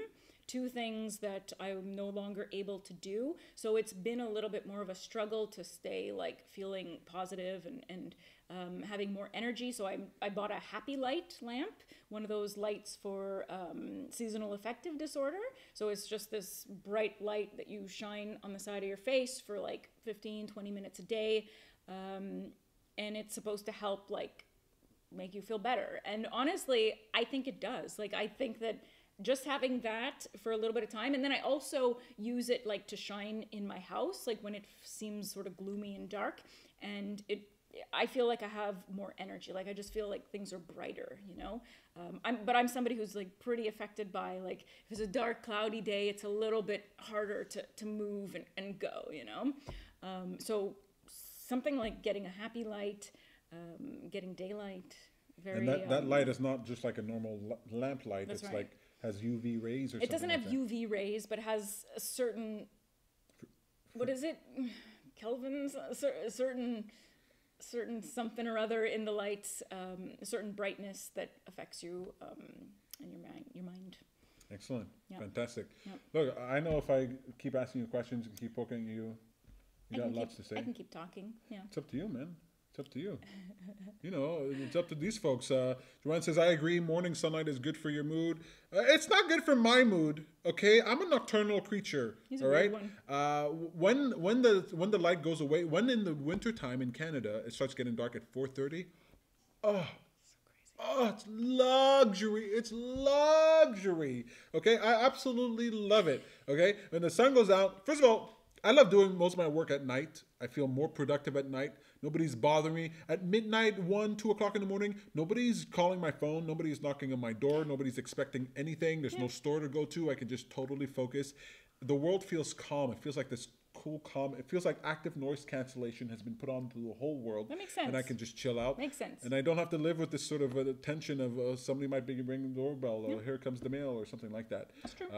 Two things that I'm no longer able to do. So it's been a little bit more of a struggle to stay like feeling positive and having more energy. So I bought a happy light lamp, one of those lights for seasonal affective disorder. So it's just this bright light that you shine on the side of your face for like 15, 20 minutes a day. And it's supposed to help like make you feel better. And honestly, I think it does. Like, I think that just having that for a little bit of time, and then I also use it like to shine in my house, like when it seems sort of gloomy and dark, and I feel like I have more energy. Like I just feel like things are brighter, you know. But I'm somebody who's like pretty affected by like if it's a dark, cloudy day, it's a little bit harder to move and go, you know. So something like getting a happy light, getting daylight. Very. And that light is not just like a normal lamp light. That's it's right. like has UV rays or something. It doesn't have like that. UV rays, but has a certain, what is it? Kelvins? A certain something or other in the lights, a certain brightness that affects you and your mind. Excellent. Yeah. Fantastic. Yeah. Look, I know if I keep asking you questions and keep poking you, you got lots to say. I can keep talking. Yeah. It's up to you, man. It's up to you. You know, it's up to these folks. Joanne says, I agree. Morning sunlight is good for your mood. It's not good for my mood. Okay, I'm a nocturnal creature. He's a all weird right. one. When the light goes away, when in the winter time in Canada it starts getting dark at 4:30. Oh, it's luxury. It's luxury. Okay, I absolutely love it. Okay, when the sun goes out. First of all, I love doing most of my work at night. I feel more productive at night. Nobody's bothering me. At midnight, 1, 2 o'clock in the morning, nobody's calling my phone. Nobody's knocking on my door. Nobody's expecting anything. There's no store to go to. I can just totally focus. The world feels calm. It feels like this cool calm. It feels like active noise cancellation has been put on to the whole world. That makes sense. And I can just chill out. Makes sense. And I don't have to live with this sort of tension of somebody might be ringing the doorbell or here comes the mail or something like that. That's true.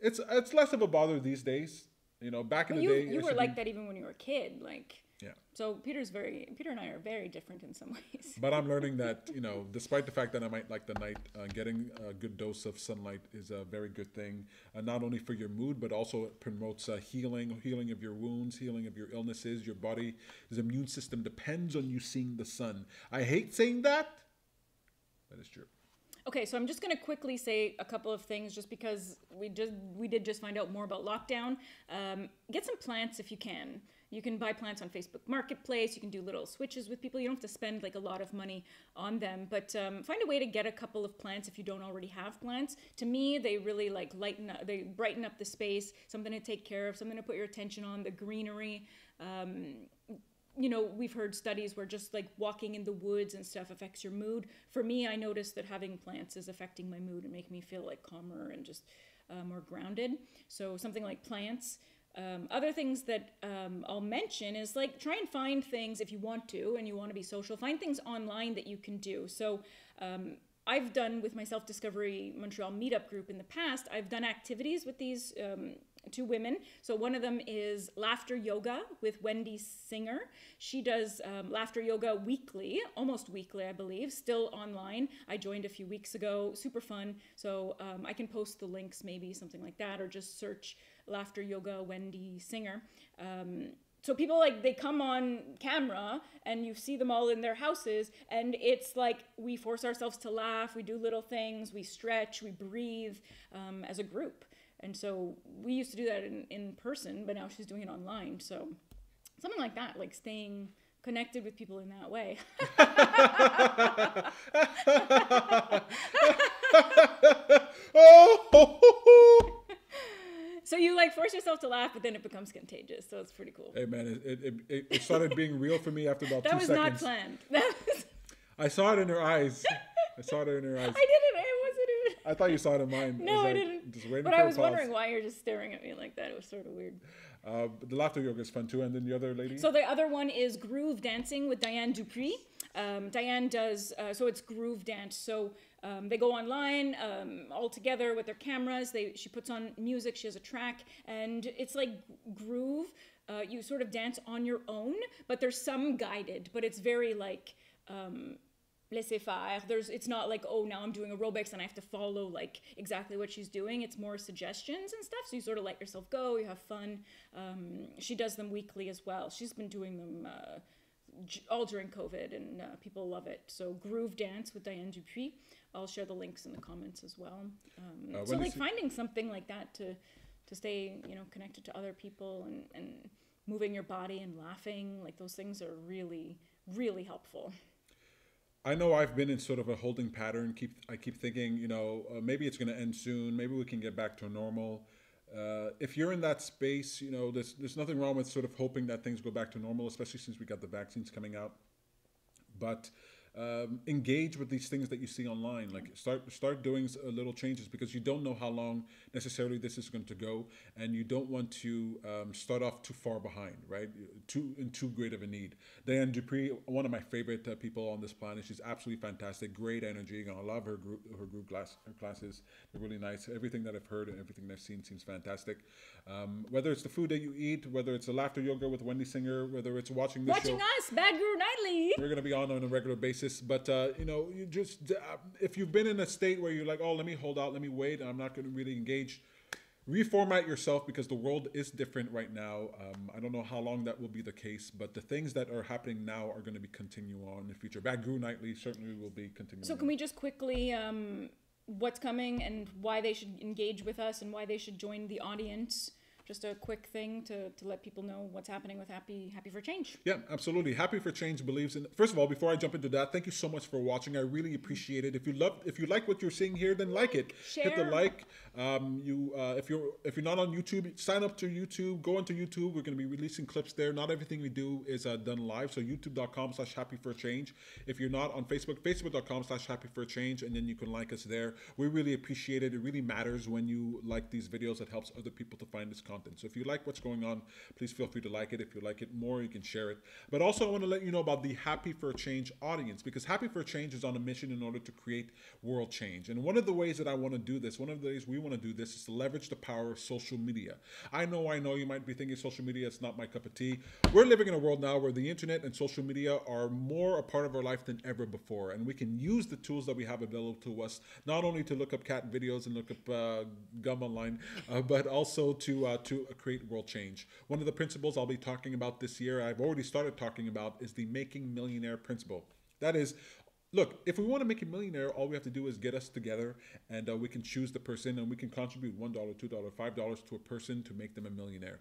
It's less of a bother these days. You know, back in the day. You were like that even when you were a kid. Like, Yeah. So Peter and I are very different in some ways. But I'm learning that, you know, despite the fact that I might like the night, getting a good dose of sunlight is a very good thing, not only for your mood, but also it promotes healing of your wounds, healing of your illnesses. Your body's immune system depends on you seeing the sun. I hate saying that, but it's true. Okay, so I'm just going to quickly say a couple of things just because we did just find out more about lockdown. Get some plants if you can. You can buy plants on Facebook Marketplace. You can do little switches with people. You don't have to spend like a lot of money on them, but find a way to get a couple of plants if you don't already have plants. To me, they really like they brighten up the space, something to take care of, something to put your attention on, the greenery. You know, we've heard studies where just like walking in the woods and stuff affects your mood. For me, I noticed that having plants is affecting my mood and making me feel like calmer and just more grounded. So something like plants. Other things that I'll mention is like try and find things if you want to and you want to be social, find things online that you can do. So I've done with my Self-Discovery Montreal meetup group in the past, I've done activities with these two women. So one of them is laughter yoga with Wendy Singer. She does laughter yoga weekly, almost weekly, I believe, still online. I joined a few weeks ago, super fun. So I can post the links, maybe something like that, or just search laughter yoga Wendy Singer. So people like they come on camera and you see them all in their houses and it's like we force ourselves to laugh, we do little things, we stretch, we breathe as a group. And so we used to do that in person, but now she's doing it online. So something like that, like staying connected with people in that way. So you like force yourself to laugh, but then it becomes contagious. So it's pretty cool. Hey man, it started being real for me after about 2 seconds. That was not planned. I saw it in her eyes. I saw it in her eyes. I didn't. It wasn't even. I thought you saw it in mine. No, I didn't. Just waiting but for I was a pause. wondering why you're just staring at me like that. It was sort of weird. But the laughter yoga is fun too. And then the other lady? So the other one is groove dancing with Diane Dupuis. Diane does, so it's groove dance. So they go online all together with their cameras. She puts on music. She has a track. And it's like groove. You sort of dance on your own. But there's some guided. But it's very like laissez-faire. It's not like, oh, now I'm doing aerobics and I have to follow like exactly what she's doing. It's more suggestions and stuff. So you sort of let yourself go. You have fun. She does them weekly as well. She's been doing them all during COVID and people love it. So Groove Dance with Diane Dupuis. I'll share the links in the comments as well. So like finding something like that to stay, connected to other people and moving your body and laughing, like those things are really, really helpful. I know I've been in sort of a holding pattern. I keep thinking, maybe it's going to end soon. Maybe we can get back to normal. If you're in that space, there's nothing wrong with sort of hoping that things go back to normal, especially since we got the vaccines coming out. But engage with these things that you see online. Like start doing little changes because you don't know how long necessarily this is going to go, and you don't want to start off too far behind, right? In too great of a need. Diane Dupuis, one of my favorite people on this planet. She's absolutely fantastic, great energy. I love her classes. They're really nice. Everything that I've heard and everything that I've seen seems fantastic. Whether it's the food that you eat, whether it's the laughter yoga with Wendy Singer, whether it's watching this show. Us, Bad Guru Nightly. We're going to be on a regular basis. But, you just, if you've been in a state where you're like, oh, let me hold out, let me wait, and I'm not going to really engage, reformat yourself because the world is different right now. I don't know how long that will be the case, but the things that are happening now are going to be continue on in the future. Bad Guru Nightly certainly will be continuing. So can we just quickly, what's coming and why they should engage with us and why they should join the audience? Just a quick thing to let people know what's happening with Happy for Change. Yeah, absolutely. Happy for Change believes in. First of all, before I jump into that, thank you so much for watching. I really appreciate it. If you like what you're seeing here, then like it. Share. Hit the like. If you're not on YouTube, sign up to YouTube. Go into YouTube. We're going to be releasing clips there. Not everything we do is done live. So youtube.com/happyforchange. If you're not on Facebook, facebook.com/happyforchange, and then you can like us there. We really appreciate it. It really matters when you like these videos. It helps other people to find this content. content. So if you like what's going on, please feel free to like it. If you like it more, you can share it. But also I want to let you know about the Happy for a Change audience, because Happy for a Change is on a mission in order to create world change. And one of the ways that I want to do this, one of the ways we want to do this, is to leverage the power of social media. I know you might be thinking social media is not my cup of tea. We're living in a world now where the internet and social media are more a part of our life than ever before. And we can use the tools that we have available to us, not only to look up cat videos and look up gum online, but also to create world change. One of the principles I'll be talking about this year, I've already started talking about, is the Making Millionaire principle. That is, look, if we want to make a millionaire, all we have to do is get us together, and we can choose the person, and we can contribute $1, $2, $5 to a person to make them a millionaire.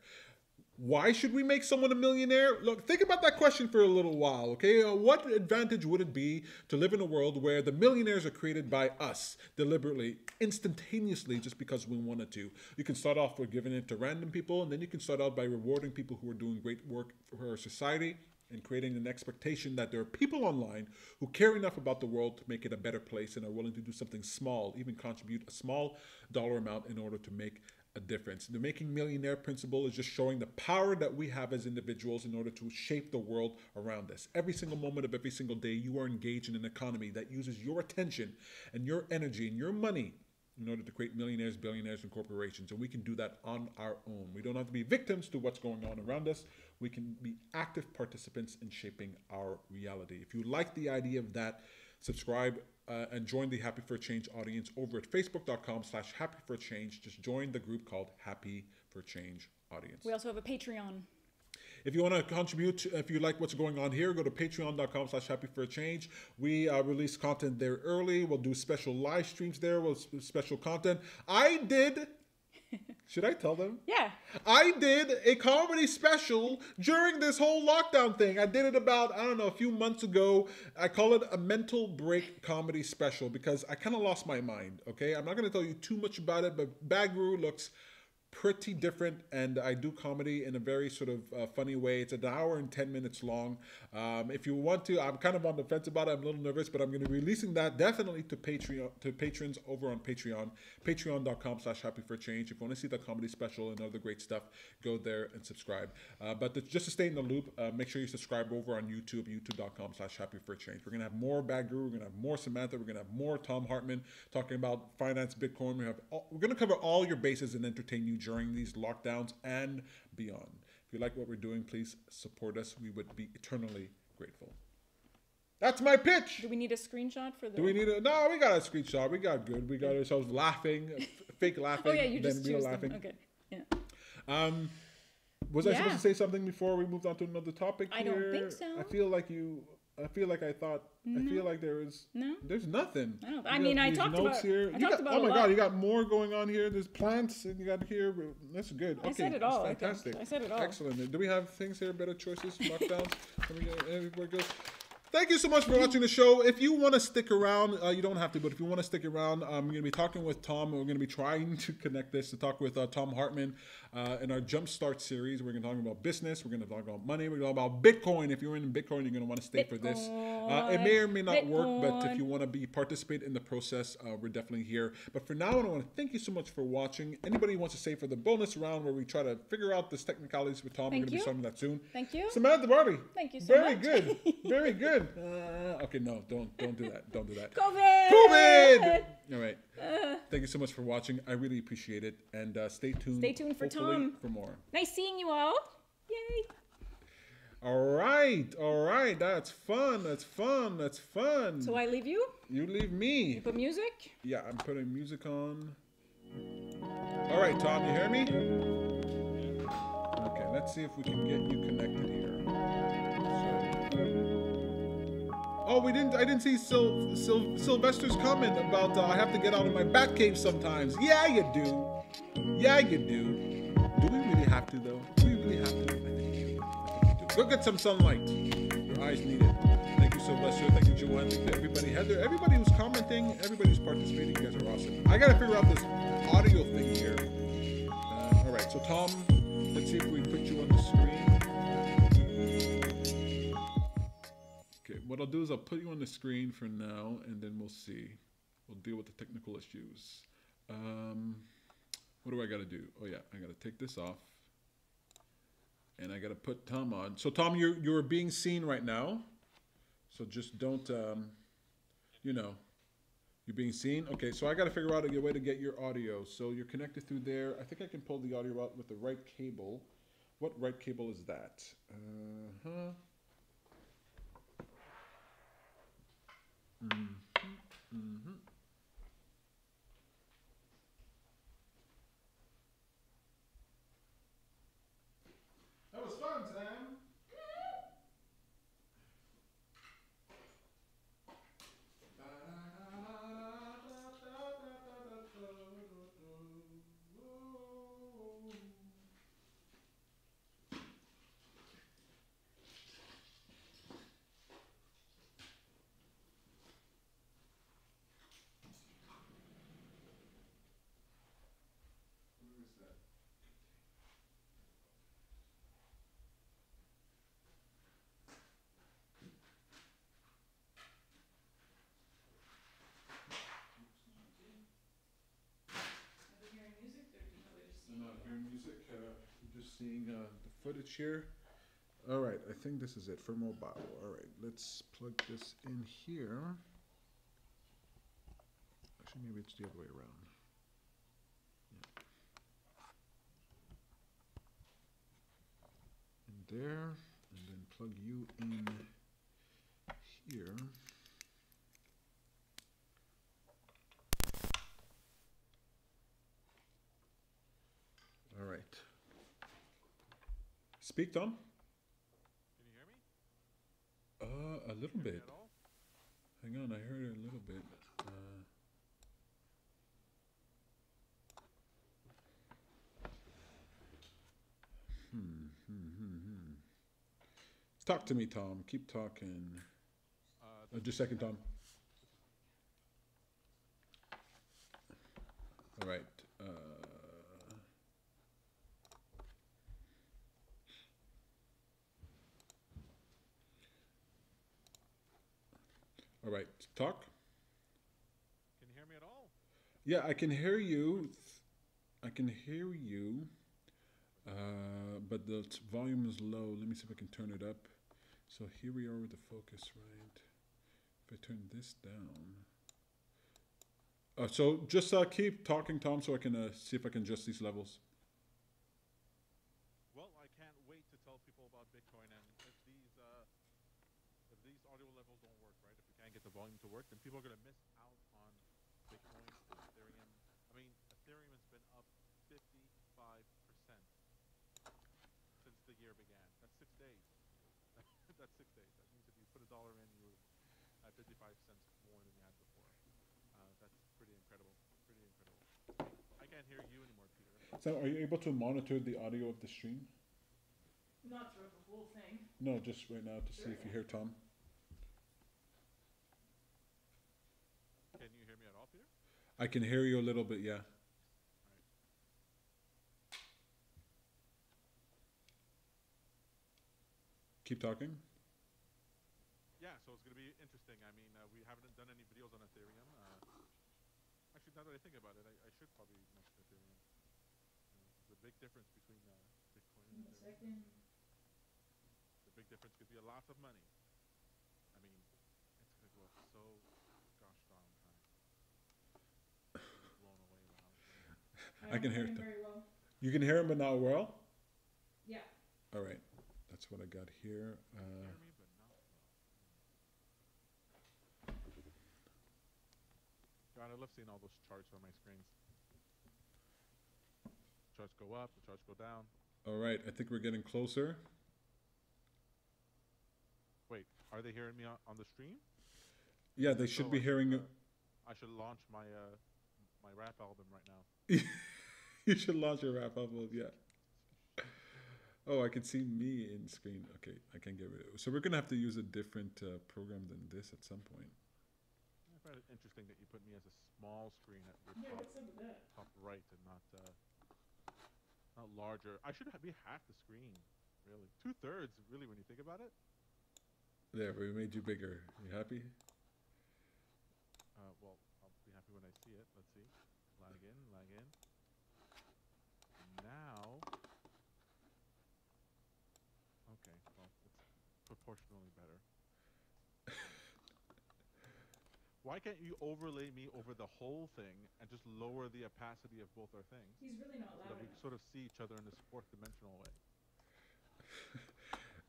Why should we make someone a millionaire? Look, think about that question for a little while, okay? What advantage would it be to live in a world where the millionaires are created by us deliberately, instantaneously, just because we wanted to? You can start off with giving it to random people, and then you can start out by rewarding people who are doing great work for our society and creating an expectation that there are people online who care enough about the world to make it a better place and are willing to do something small, even contribute a small dollar amount in order to make a difference. The Making Millionaire principle is just showing the power that we have as individuals in order to shape the world around us. Every single moment of every single day, you are engaged in an economy that uses your attention and your energy and your money in order to create millionaires, billionaires, and corporations. And we can do that on our own. We don't have to be victims to what's going on around us. We can be active participants in shaping our reality. If you like the idea of that, subscribe and join the Happy for a Change audience over at facebook.com/happyforchange. Just join the group called Happy for Change audience. We also have a Patreon. If you want to contribute, if you like what's going on here, go to patreon.com/happyforchange. We release content there early. We'll do special live streams there. We'll special content. Should I tell them? Yeah. I did a comedy special during this whole lockdown thing. I did it about, I don't know, a few months ago. I call it a mental break comedy special because I kind of lost my mind, okay? I'm not going to tell you too much about it, but Bagru looks pretty different, and I do comedy in a very sort of funny way. It's an hour and 10 minutes long. If you want to, I'm kind of on the fence about it. I'm a little nervous, but I'm going to be releasing that definitely to patrons over on Patreon, patreon.com/happyforchange. If you want to see the comedy special and other great stuff, go there and subscribe. But just to stay in the loop, make sure you subscribe over on YouTube, youtube.com/happyforchange. We're going to have more Bagru. We're going to have more Samantha. We're going to have more Tom Hartman talking about finance, Bitcoin. We're going to cover all your bases and entertain you during these lockdowns and beyond. If you like what we're doing, please support us. We would be eternally grateful. That's my pitch. Do we need a screenshot for the... Do we need a... No, we got a screenshot. We got good. We got ourselves laughing, fake laughing. Oh, yeah, you just then choose laughing. them. Okay, yeah. Was I supposed to say something before we moved on to another topic here? I don't think so. I feel like I thought... No. I feel like there was... No? There's nothing. I talked about Oh my God, you got more going on here. There's plants and you got here. That's good. Okay, I said it all. Fantastic. I said it all. Excellent. Do we have things here, better choices, lockdowns? Everywhere goes. Thank you so much for watching the show. If you want to stick around, you don't have to, but if you want to stick around, I'm going to be talking with Tom. We're going to be trying to connect this to talk with Tom Hartman in our Jumpstart series. We're going to talk about business. We're going to talk about money. We're going to talk about Bitcoin. If you're in Bitcoin, you're going to want to stay for this. It may or may not work, but if you want to participate in the process, we're definitely here. But for now, I want to thank you so much for watching. Anybody who wants to stay for the bonus round where we try to figure out this technicalities with Tom, we're going to be starting that soon. Thank you. Samantha Barley. Thank you so much. Very good. Very good. Okay, no, don't do that. Don't do that. COVID! All right. Thank you so much for watching. I really appreciate it. And stay tuned. Stay tuned for Tom. For more. Nice seeing you all. Yay. All right. That's fun. So I leave you? You leave me. You put music? Yeah, I'm putting music on. All right, Tom, you hear me? Okay, let's see if we can get you connected here. Oh, I didn't see Sylvester's comment about I have to get out of my bat cave sometimes. Yeah, you do. Do we really have to, though? Do we really have to? I think we do. Go get some sunlight. Your eyes need it. Thank you, Sylvester. Thank you, Joanne. Thank you, everybody. Heather, everybody who's commenting, everybody who's participating. You guys are awesome. I got to figure out this audio thing here. All right, so Tom, let's see if we put you on the screen. What I'll do is I'll put you on the screen for now, and then we'll see. We'll deal with the technical issues. What do I gotta do? Oh yeah, I gotta take this off. And I gotta put Tom on. So Tom, you're being seen right now. So just don't, you know, you're being seen. Okay, so I gotta figure out a way to get your audio. So you're connected through there. I think I can pull the audio out with the right cable. What right cable is that? Uh-huh. Mm-hmm. Mm-hmm. That was fun, Sam. I'm not hearing music. I'm just seeing the footage here. All right, I think this is it for mobile. All right, let's plug this in here. Actually, maybe it's the other way around. Yeah. In there, and then plug you in here. All right. Speak, Tom. Can you hear me? A little Can you hear me bit. at all? Hang on, I heard it a little bit. Talk to me, Tom. Keep talking. Just a second, Tom. All right. All right. Talk. Can you hear me at all? Yeah, I can hear you. I can hear you. But the volume is low. Let me see if I can turn it up. So here we are with the focus, right? If I turn this down. So just keep talking, Tom, so I can see if I can adjust these levels. Well, I can't wait to tell people about Bitcoin, and if these audio levels don't work, right? If we can't get the volume to work, then people are going to miss out on Bitcoin and Ethereum. I mean, Ethereum has been up 55% since the year began. That's 6 days. That's 6 days. That means if you put $1 in, you have 55 cents more than you had before. That's pretty incredible. Pretty incredible. I can't hear you anymore, Peter. So are you able to monitor the audio of the stream? Not throughout the whole thing. No, just right now to see if you hear Tom. Can you hear me at all, Peter? I can hear you a little bit, yeah. Keep talking. Yeah, so it's going to be interesting. I mean, we haven't done any videos on Ethereum. Actually, now that I think about it, I should probably mention Ethereum. The big difference between Bitcoin and Ethereum. The big difference could be a lot of money. I mean, it's going to go up so gosh darn high. I'm blown away by how it's going. I can hear it. Very well. You can hear him, but not well? Yeah. All right. That's what I got here. Hear me, but not well. God, I love seeing all those charts on my screens. Charts go up, the charts go down. All right. I think we're getting closer. Wait, are they hearing me on the stream? Yeah, they should be hearing it. I should launch my my rap album right now. You should launch your rap album, yeah. Oh, I can see me in screen. Okay, I can get rid of it. So we're going to have to use a different program than this at some point. I find it interesting that you put me as a small screen at your top right and not larger. I should be half the screen, really. 2/3, really, when you think about it. There, we made you bigger. You happy? Well, I'll be happy when I see it. Let's see. Lag in, lag in. proportionally better. Why can't you overlay me over the whole thing and just lower the opacity of both our things He's really not so loud that we enough. sort of see each other in this fourth dimensional way?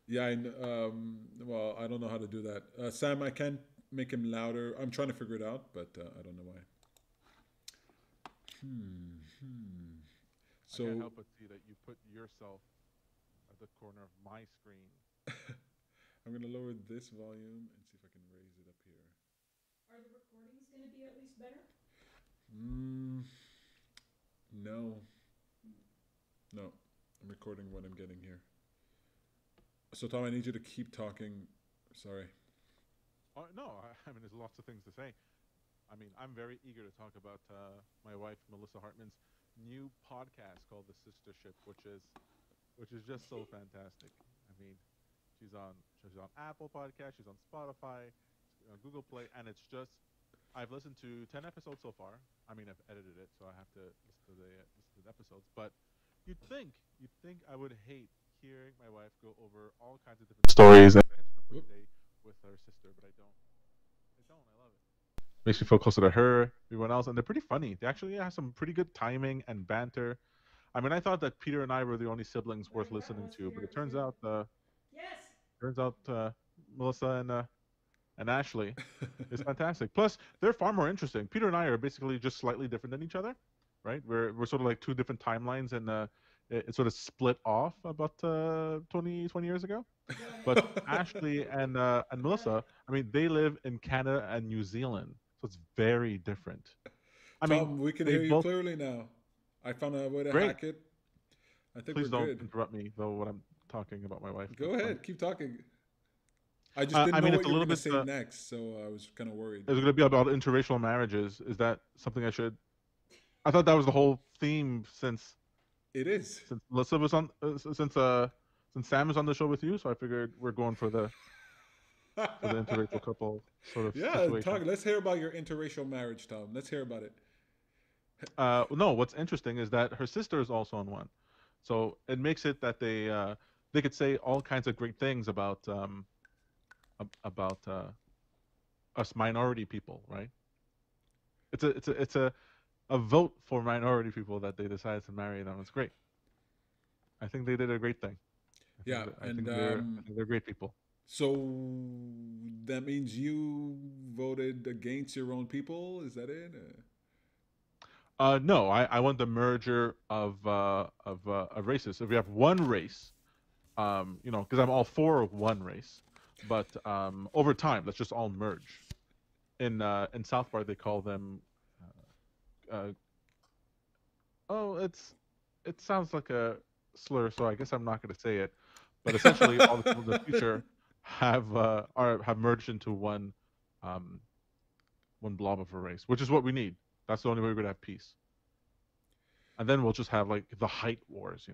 Yeah, well, I don't know how to do that. Sam, I can't make him louder. I'm trying to figure it out, but I don't know why. Hmm. I can't So help but see that you put yourself at the corner of my screen. I'm going to lower this volume and see if I can raise it up here. Are the recordings going to be at least better? Mm, no. No. I'm recording what I'm getting here. So, Tom, I need you to keep talking. Sorry. No, I mean, there's lots of things to say. I mean, I'm very eager to talk about my wife, Melissa Hartman's new podcast called The Sistership, which is just so fantastic. I mean, she's on Apple Podcast, she's on Spotify, on Google Play, and it's just I've listened to 10 episodes so far. I mean, I've edited it, so I have to listen to the episodes. But you'd think I would hate hearing my wife go over all kinds of different stories and catching up for the day with her sister, but I don't. I don't. I love it. Makes me feel closer to her, everyone else, and they're pretty funny. They actually have some pretty good timing and banter. I mean, I thought that Peter and I were the only siblings There worth that listening was, to, Peter. but It it was turns you. out Yes. turns out Melissa and Ashley is fantastic. Plus, they're far more interesting. Peter and I are basically just slightly different than each other, right? We're sort of like two different timelines, and it sort of split off about 20 years ago. But Ashley and Got Melissa, it. I mean, they live in Canada and New Zealand, so it's very different. I mean, Tom, we can they hear you both clearly now. I found a way to great. hack it. I think we're Please don't good. interrupt me though when I'm talking about my wife. Go That's fine. ahead, keep talking. I just didn't I know mean, it's what a you were little going to bit. say next, so I was kind of worried. Is it going to be about interracial marriages? Is that something I should? I thought that was the whole theme It is. since Melissa was on since Sam is on the show with you. So I figured we're going for the interracial couple sort of Yeah, situation. talk. Let's hear about your interracial marriage, Tom. Let's hear about it. No, what's interesting is that her sister is also on one, so it makes it that they could say all kinds of great things about us minority people, right? It's a vote for minority people that they decided to marry them. It's great. I think they did a great thing. Yeah, and I think they're great people. so that means you voted against your own people. Is that it? No, I want the merger of races. If we have one race, because I'm all for one race, but over time, let's just all merge. In South Park, they call them. Uh, oh, it sounds like a slur, so I guess I'm not going to say it. But essentially, all the people in the future have merged into um, one blob of a race, which is what we need. That's the only way we're going to have peace. And then we'll just have like the height wars.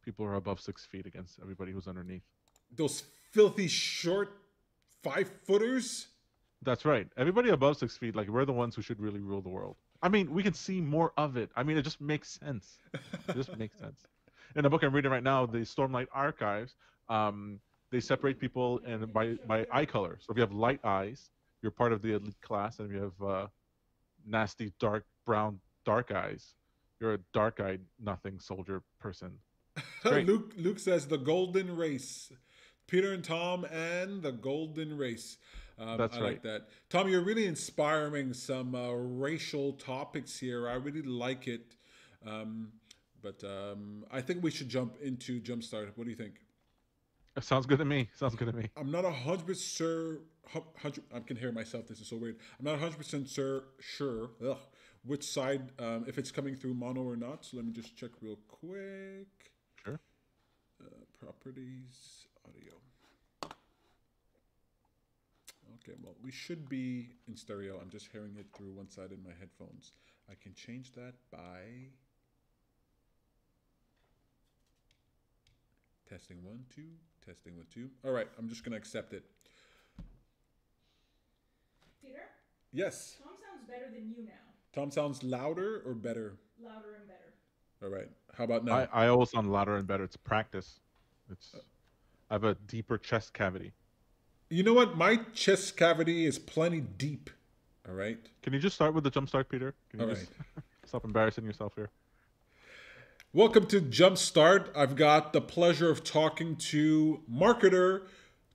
People are above 6 feet against everybody who's underneath. Those filthy short 5 footers. That's right. Everybody above 6 feet, like we're the ones who should really rule the world. I mean, we can see more of it. I mean, it just makes sense. It just makes sense. In the book I'm reading right now, the Stormlight Archives, they separate people and by eye color. So if you have light eyes, you're part of the elite class, and if you have nasty dark brown dark eyes, you're a dark-eyed nothing soldier person. It's great. Luke says the golden race. Peter and Tom and the golden race. I That's right. like that. Tom, you're really inspiring some racial topics here. I really like it. Um, but I think we should jump into Jumpstart. What do you think? Sounds good to me. Sounds good to me. I'm not 100% sure. I can hear myself. This is so weird. I'm not 100% sure which side, if it's coming through mono or not. So let me just check real quick. Sure. Properties, audio. Okay, well, we should be in stereo. I'm just hearing it through one side in my headphones. I can change that by testing 1, 2, testing 1, 2. All right, I'm just going to accept it. Peter? Yes. Tom sounds better than you now. Tom sounds louder or better? Louder and better. All right. How about now? I always sound louder and better. It's practice. It's I have a deeper chest cavity. You know what? My chest cavity is plenty deep. All right. Can you just start with the jump start, Peter? Can All you right. just stop embarrassing yourself here? Welcome to Jumpstart. I've got the pleasure of talking to marketer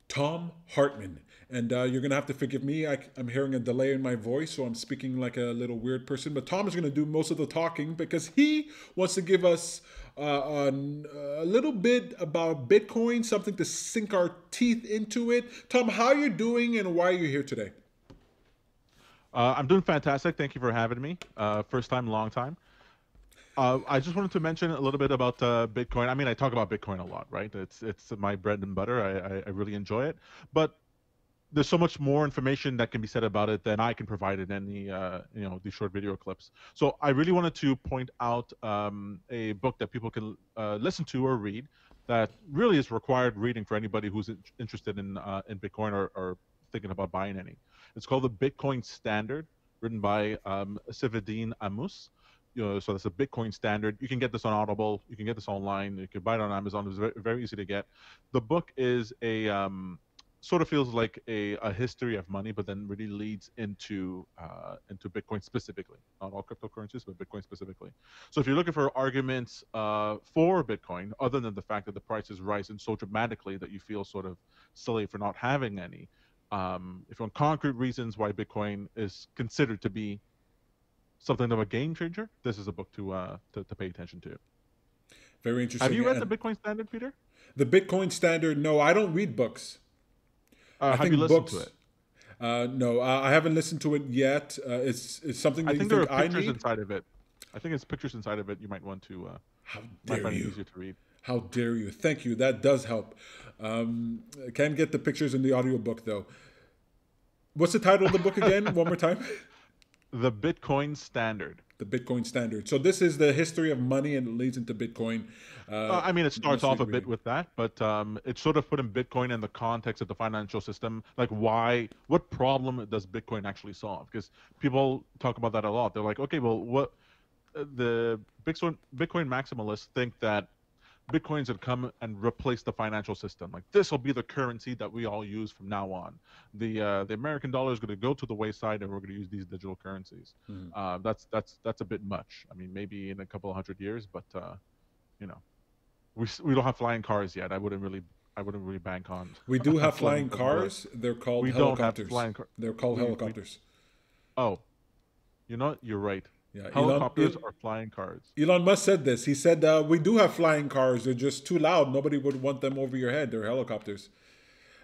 Tom Hartman. And you're going to have to forgive me. I'm hearing a delay in my voice, so I'm speaking like a little weird person. But Tom is going to do most of the talking because he wants to give us a little bit about Bitcoin, something to sink our teeth into it. Tom, how are you doing and why are you here today? I'm doing fantastic. Thank you for having me. First time, long time. I just wanted to mention a little bit about Bitcoin. I mean, I talk about Bitcoin a lot, right? It's my bread and butter. I really enjoy it, but there's so much more information that can be said about it than I can provide in any these short video clips. So I really wanted to point out a book that people can listen to or read that really is required reading for anybody who's interested in Bitcoin or thinking about buying any. It's called the Bitcoin Standard, written by Sivadin Amus. So that's a Bitcoin Standard. You can get this on Audible. You can get this online. You can buy it on Amazon. It's very, very easy to get. The book is a sort of feels like a history of money, but then really leads into Bitcoin specifically, not all cryptocurrencies, but Bitcoin specifically. So if you're looking for arguments for Bitcoin, other than the fact that the price is rising so dramatically that you feel sort of silly for not having any, if you want concrete reasons why Bitcoin is considered to be something of a game changer, this is a book to pay attention to. Very Have interesting. you read the And Bitcoin Standard, Peter? the Bitcoin Standard, no, I don't read books. I Have you think listened to books. it? No, I haven't listened to it yet. It's something I that you think there are think I pictures need. inside of it. I think it's pictures inside of it. You might want to How might dare find it you? easier to read. How dare you? Thank you. That does help. Can't get the pictures in the audiobook though. What's the title of the book again? One more time. The Bitcoin Standard. The Bitcoin Standard. So this is the history of money and it leads into Bitcoin. I mean, it starts Must off read a bit reading. with that, but it's sort of putting Bitcoin in the context of the financial system. Like, what problem does Bitcoin actually solve? Because people talk about that a lot. They're like, okay, well, what the Bitcoin maximalists think that Bitcoins would come and replace the financial system. Like this will be the currency that we all use from now on. The American dollar is going to go to the wayside, and we're going to use these digital currencies. Mhm. That's a bit much. I mean, maybe in a couple of hundred years, but you know, we don't have flying cars yet. I wouldn't really bank on We do have flying flying cars, but cars. They're called we don't have helicopters. flying cars. They're called We helicopters. oh, you know what? You're right. Yeah, Helicopters are flying cars. Elon Musk said this. He said, "We do have flying cars. They're just too loud. Nobody would want them over your head. They're helicopters."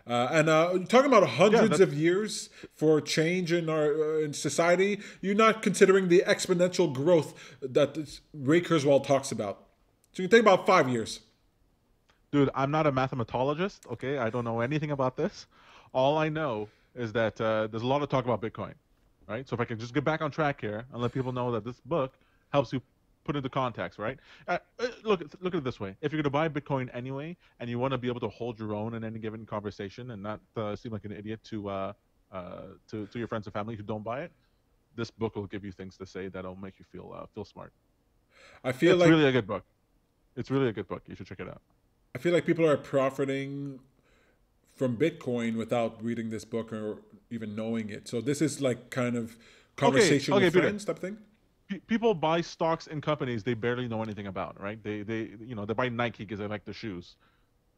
And talking about Yeah, hundreds that's of years for change in our in society, you're not considering the exponential growth that Ray Kurzweil talks about. So you think about 5 years. dude, I'm not a mathematologist. Okay, I don't know anything about this. All I know is that there's a lot of talk about Bitcoin, right? So if I can just get back on track here and let people know that this book helps you put into context, right? Look at it this way: if you're going to buy Bitcoin anyway, and you want to be able to hold your own in any given conversation and not seem like an idiot to your friends and family who don't buy it, this book will give you things to say that'll make you feel smart. I feel It's like really a good book. It's really a good book. You should check it out. I feel like people are profiting from Bitcoin without reading this book or even knowing it. So this is like kind of Okay, conversation okay, with Peter. friends type thing. People buy stocks in companies they barely know anything about, right? They buy Nike because they like the shoes.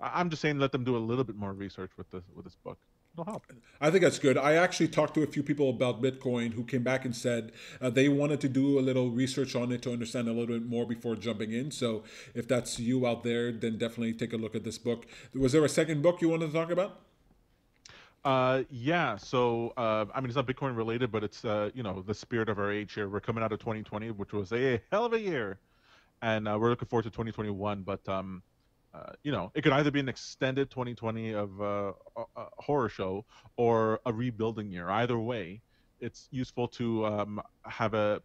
I'm just saying let them do a little bit more research with this book. It'll help. I think that's good. I actually talked to a few people about Bitcoin who came back and said they wanted to do a little research on it to understand a little bit more before jumping in. So if that's you out there, then definitely take a look at this book. Was there a second book you wanted to talk about? Yeah. So I mean, it's not Bitcoin related, but it's the spirit of our age here. We're coming out of 2020, which was a hell of a year, and we're looking forward to 2021. But it could either be an extended 2020 of a horror show or a rebuilding year. Either way, it's useful to have a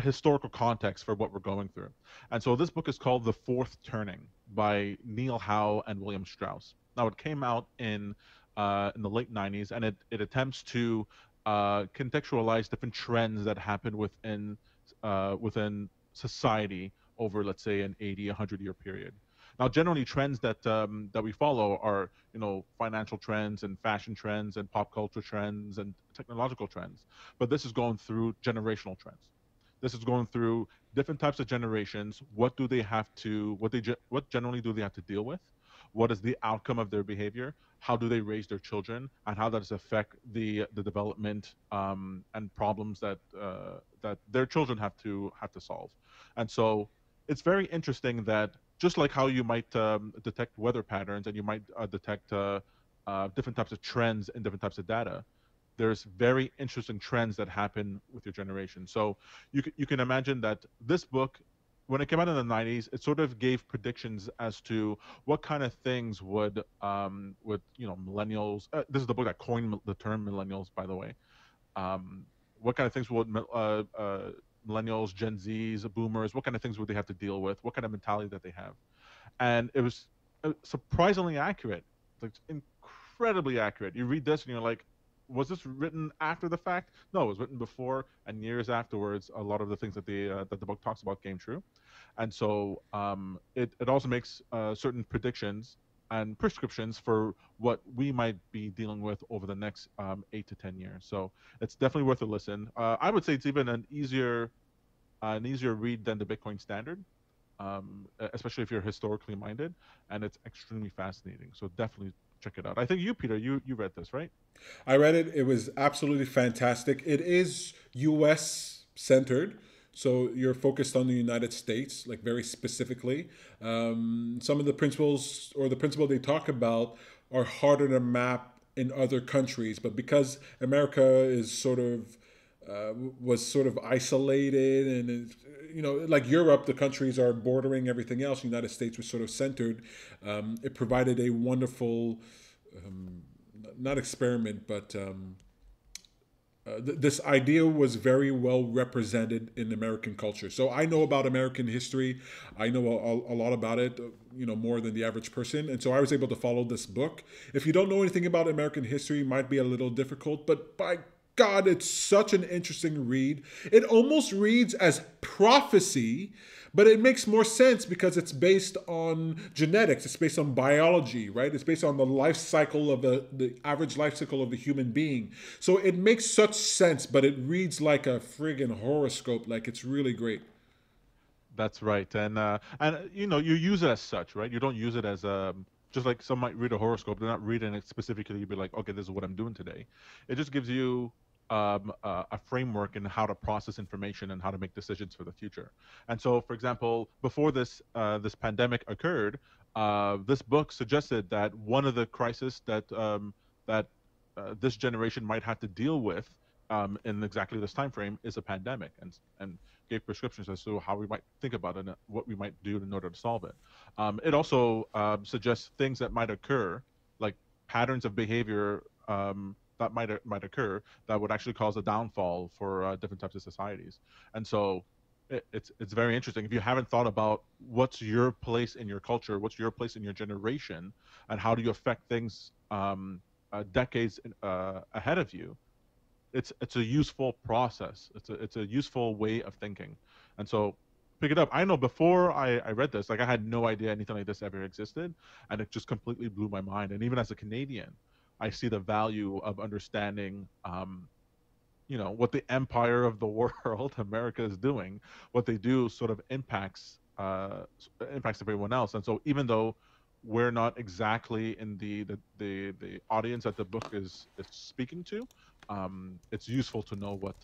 historical context for what we're going through. And so this book is called The Fourth Turning by Neil Howe and William Strauss. Now it came out in the late 90s, and it attempts to contextualize different trends that happen within society over, let's say, an 80, 100-year period. Now, generally, trends that we follow are, financial trends and fashion trends and pop culture trends and technological trends. But this is going through generational trends. This is going through different types of generations. What do they have to? What generally do they have to deal with? What is the outcome of their behavior? How do they raise their children, and how does it affect the development and problems that their children have to solve? And so it's very interesting that just like how you might detect weather patterns and you might detect different types of trends in different types of data, there's very interesting trends that happen with your generation. So you can imagine that this book, when it came out in the 90s, it sort of gave predictions as to what kind of things would millennials. This is the book that coined the term millennials, by the way. What kind of things would millennials, Gen Zs, boomers, what kind of things would they have to deal with? What kind of mentality that they have? And it was surprisingly accurate, like incredibly accurate. You read this and you're like, was this written after the fact? No, it was written before, and years afterwards, a lot of the things that the book talks about came true. And so it also makes certain predictions and prescriptions for what we might be dealing with over the next 8 to 10 years. So it's definitely worth a listen. I would say it's even an easier read than the Bitcoin Standard, especially if you're historically minded, and it's extremely fascinating. So definitely check it out. I think you, Peter, you read this, right? I read it. It was absolutely fantastic. It is U.S. centered, so you're focused on the United States, like very specifically. Some of the principles or the principle they talk about are harder to map in other countries, but because America is was sort of isolated and like Europe, the countries are bordering everything else. The United States was sort of centered. It provided a wonderful, not experiment, but this idea was very well represented in American culture. So I know about American history. I know a lot about it, more than the average person. And so I was able to follow this book. If you don't know anything about American history, it might be a little difficult, but by God, it's such an interesting read. It almost reads as prophecy, but it makes more sense because it's based on genetics. It's based on biology, right? It's based on the life cycle of the average life cycle of a human being. So it makes such sense, but it reads like a friggin' horoscope. Like it's really great. That's right, and you use it as such, right? You don't use it as just like some might read a horoscope. They're not reading it specifically. You'd be like, okay, this is what I'm doing today. It just gives you a framework in how to process information and how to make decisions for the future. And so, for example, before this pandemic occurred, this book suggested that one of the crises that this generation might have to deal with in exactly this time frame is a pandemic, and gave prescriptions as to how we might think about it and what we might do in order to solve it. It also suggests things that might occur, like patterns of behavior that might occur that would actually cause a downfall for different types of societies. And so it's very interesting. If you haven't thought about what's your place in your culture, what's your place in your generation, and how do you affect things decades ahead of you, it's a useful process. It's a useful way of thinking, and so pick it up. I know before I read this, like I had no idea anything like this ever existed, and it just completely blew my mind. And even as a Canadian, I see the value of understanding, what the empire of the world, America, is doing. What they do sort of impacts everyone else. And so even though we're not exactly in the audience that the book is speaking to, it's useful to know what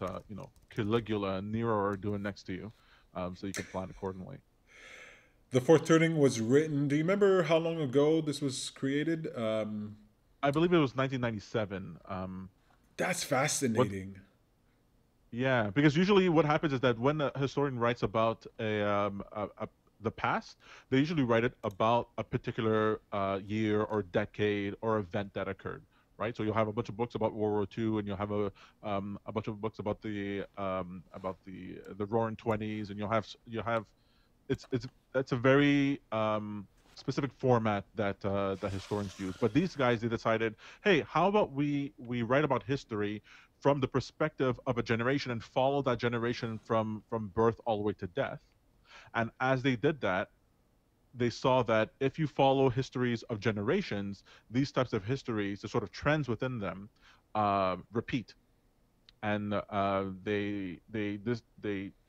Caligula and Nero are doing next to you, so you can plan accordingly. The Fourth Turning was written. Do you remember how long ago this was created? I believe it was 1997. That's What fascinating. Yeah, because usually what happens is that when a historian writes about the past, they usually write it about a particular year or decade or event that occurred, right? So you'll have a bunch of books about World War II, and you'll have a bunch of books about the Roaring Twenties, and you'll have it's a very specific format that historians use. But these guys, they decided, hey, how about we write about history from the perspective of a generation and follow that generation from birth all the way to death. And as they did that, they saw that if you follow histories of generations, these types of histories, the sort of trends within them, repeat, and they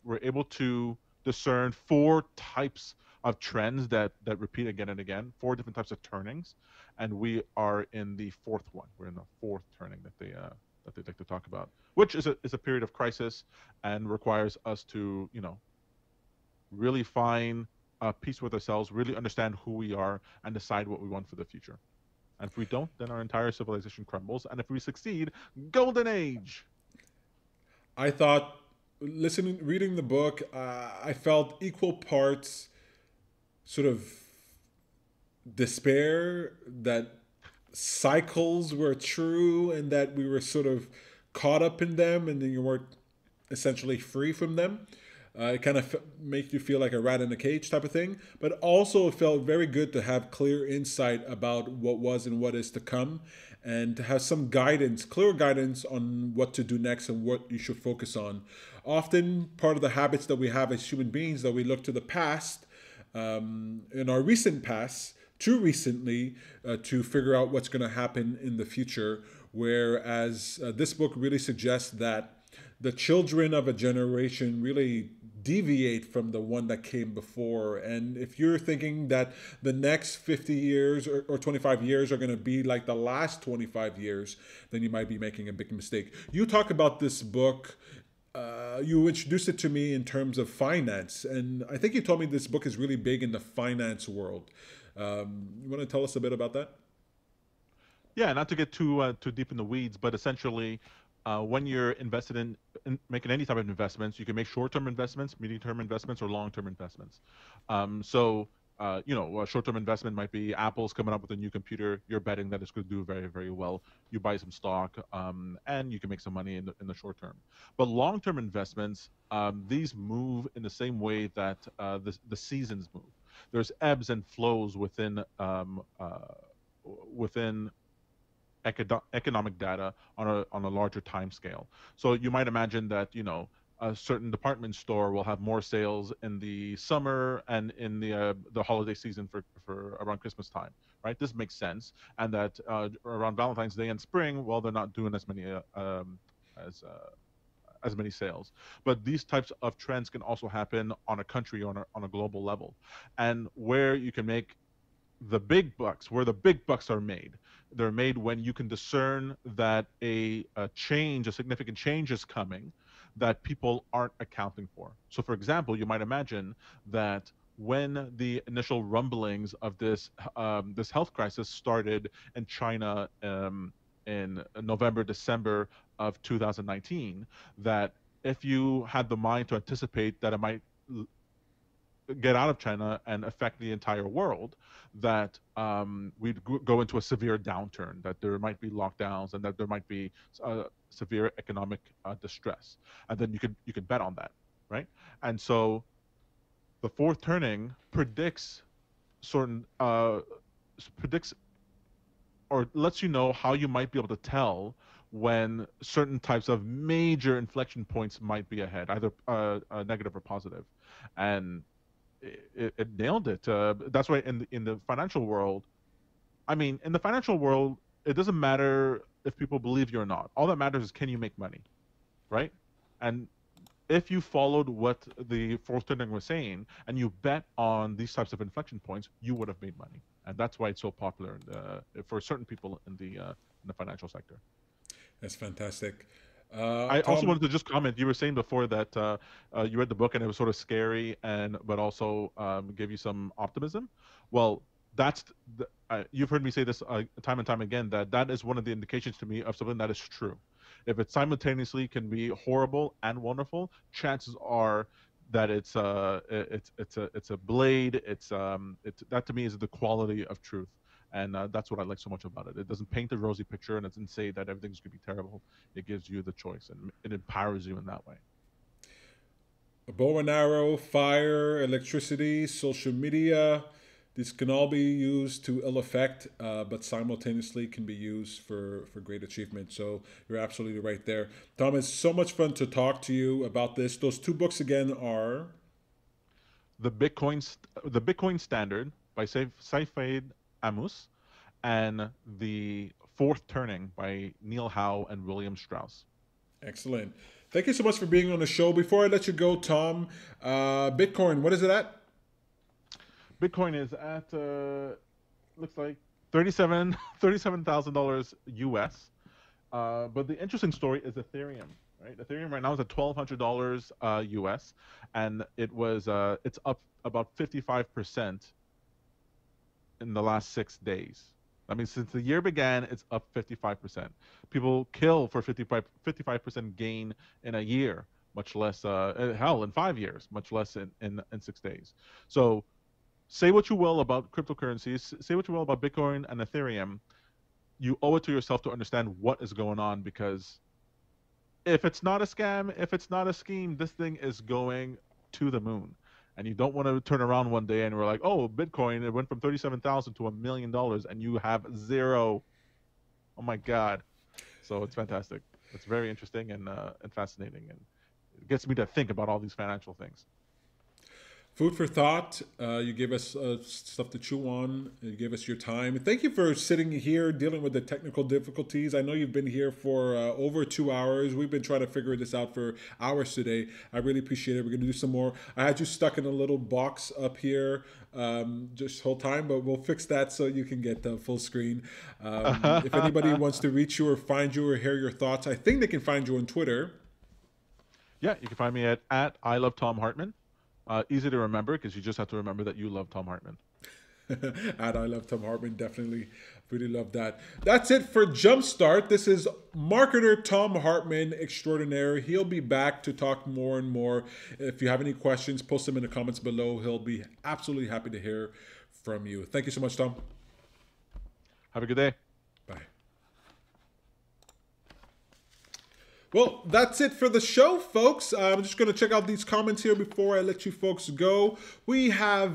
were able to discern four types of trends that repeat again and again, four different types of turnings, and we are in the fourth one. We're in the fourth turning that they like to talk about, which is a period of crisis and requires us to really find peace with ourselves, really understand who we are, and decide what we want for the future. And if we don't, then our entire civilization crumbles. And if we succeed, golden age. I thought, reading the book, I felt equal parts sort of despair that cycles were true and that we were sort of caught up in them and then you weren't essentially free from them. It kind of make you feel like a rat in a cage type of thing, but also it felt very good to have clear insight about what was and what is to come, and to have some guidance, clear guidance on what to do next and what you should focus on. Often, part of the habits that we have as human beings that we look to the past, in our recent past, too recently, to figure out what's going to happen in the future. Whereas this book really suggests that the children of a generation really deviate from the one that came before. And if you're thinking that the next 50 years or 25 years are going to be like the last 25 years, then you might be making a big mistake. You talk about this book. You introduced it to me in terms of finance. And I think you told me this book is really big in the finance world. You want to tell us a bit about that? Yeah, not to get too deep in the weeds, but essentially, when you're invested in making any type of investments, you can make short-term investments, medium-term investments, or long-term investments. A short-term investment might be Apple's coming up with a new computer. You're betting that it's going to do very, very well. You buy some stock, and you can make some money in the short term. But long-term investments, these move in the same way that the seasons move. There's ebbs and flows within economic data on a larger time scale. So you might imagine that a certain department store will have more sales in the summer and in the holiday season for around Christmas time, right? This makes sense, and that around Valentine's Day and spring, well, they're not doing as as many sales. But these types of trends can also happen on a country on a global level, and where you can make the big bucks, where the big bucks are made. They're made when you can discern that a significant change is coming that people aren't accounting for. So, for example, you might imagine that when the initial rumblings of this health crisis started in China in November, December of 2019, that if you had the mind to anticipate that it might get out of China and affect the entire world, that we'd go into a severe downturn, that there might be lockdowns, and that there might be severe economic distress, and then you could bet on that, right? And so the fourth turning certain predicts or lets you know how you might be able to tell when certain types of major inflection points might be ahead, either negative or positive, and it nailed it. That's why in the financial world, I mean, in the financial world, it doesn't matter if people believe you or not. All that matters is can you make money, right? And if you followed what the fourth turning was saying and you bet on these types of inflection points, you would have made money, and that's why it's so popular for certain people in the financial sector. That's fantastic. I also Tom, wanted to just comment. You were saying before that you read the book and it was sort of scary, but also gave you some optimism. Well, you've heard me say this time and time again, that is one of the indications to me of something that is true. If it simultaneously can be horrible and wonderful, chances are that it's a blade. That to me is the quality of truth. And that's what I like so much about it. It doesn't paint a rosy picture, and it doesn't say that everything's going to be terrible. It gives you the choice, and it empowers you in that way. a bow and arrow, fire, electricity, social media. These can all be used to ill effect, but simultaneously can be used for great achievement. So you're absolutely right there. Tom, it's so much fun to talk to you about this. Those two books again are. the Bitcoin Standard by Saifed Amus, and The Fourth Turning by Neil Howe and William Strauss. Excellent. Thank you so much for being on the show. Before I let you go, Tom, Bitcoin, what is it at? Bitcoin is at looks like $37,000 US. But the interesting story is Ethereum. Right, Ethereum right now is at $1,200 US, and it's up about 55% in the last 6 days. I mean, since the year began, it's up 55%. People kill for 55% gain in a year, much less, hell, in 5 years, much less in 6 days. So say what you will about cryptocurrencies, say what you will about Bitcoin and Ethereum, you owe it to yourself to understand what is going on, because if it's not a scam, if it's not a scheme, this thing is going to the moon. And you don't want to turn around one day and we're like, oh, Bitcoin, it went from 37,000 to $1 million, and you have zero. Oh my God. So it's fantastic. It's very interesting and fascinating, and it gets me to think about all these financial things. Food for thought. You gave us stuff to chew on. You gave us your time. Thank you for sitting here dealing with the technical difficulties. I know you've been here for over 2 hours. We've been trying to figure this out for hours today. I really appreciate it. We're going to do some more. I had you stuck in a little box up here just the whole time, but we'll fix that so you can get the full screen. If anybody wants to reach you or find you or hear your thoughts, I think they can find you on Twitter. Yeah, you can find me at I Love Tom Hartman. Easy to remember because you just have to remember that you love Tom Hartman. And I love Tom Hartman, definitely. Really love that. That's it for Jumpstart. This is marketer Tom Hartman extraordinaire. He'll be back to talk more and more. If you have any questions, post them in the comments below. He'll be absolutely happy to hear from you. Thank you so much, Tom. Have a good day. Bye. Well, that's it for the show, folks. I'm just going to check out these comments here before I let you folks go. We have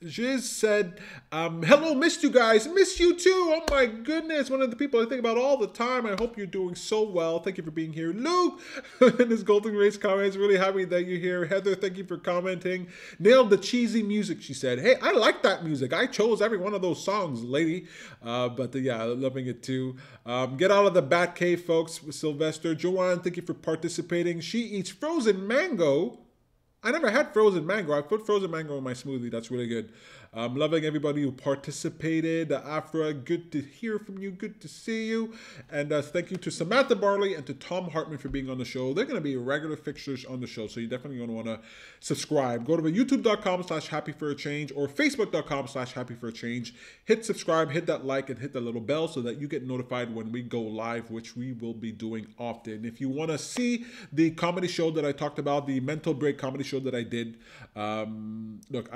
Jiz said, hello, missed you guys. Miss you too. Oh my goodness. One of the people I think about all the time. I hope you're doing so well. Thank you for being here. Luke, in his Golden Race comments, really happy that you're here. Heather, thank you for commenting. Nailed the cheesy music, she said. Hey, I like that music. I chose every one of those songs, lady. Yeah, loving it too. Get out of the bat cave, folks. Sylvester. Joanne, thank you for participating. She eats frozen mango. I never had frozen mango. I put frozen mango in my smoothie. That's really good. I'm loving everybody who participated. Afra, good to hear from you. Good to see you. And thank you to Samantha Barley and to Tom Hartman for being on the show. They're going to be regular fixtures on the show, so you're definitely going to want to subscribe. Go to youtube.com/happyforachange or facebook.com/happyforachange. Hit subscribe, hit that like, and hit that little bell so that you get notified when we go live, which we will be doing often. If you want to see the comedy show that I talked about, the mental break comedy show that I did, look,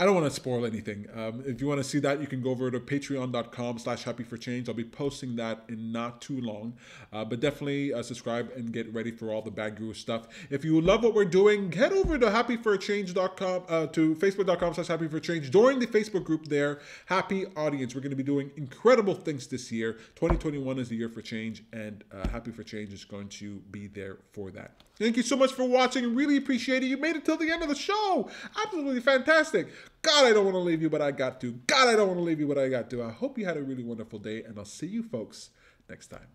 I don't want to spoil anything. If you want to see that, you can go over to patreon.com/happyforchange. I'll be posting that in not too long. But definitely subscribe and get ready for all the Bad Guru stuff. If you love what we're doing, head over to happyforachange.com, to facebook.com/happyforchange. Join the Facebook group there, Happy Audience. We're going to be doing incredible things this year. 2021 is the year for change, and Happy for Change is going to be there for that. Thank you so much for watching. Really appreciate it. You made it till the end of the show. Absolutely fantastic. God, I don't want to leave you, but I got to. God, I don't want to leave you, but I got to. I hope you had a really wonderful day, and I'll see you folks next time.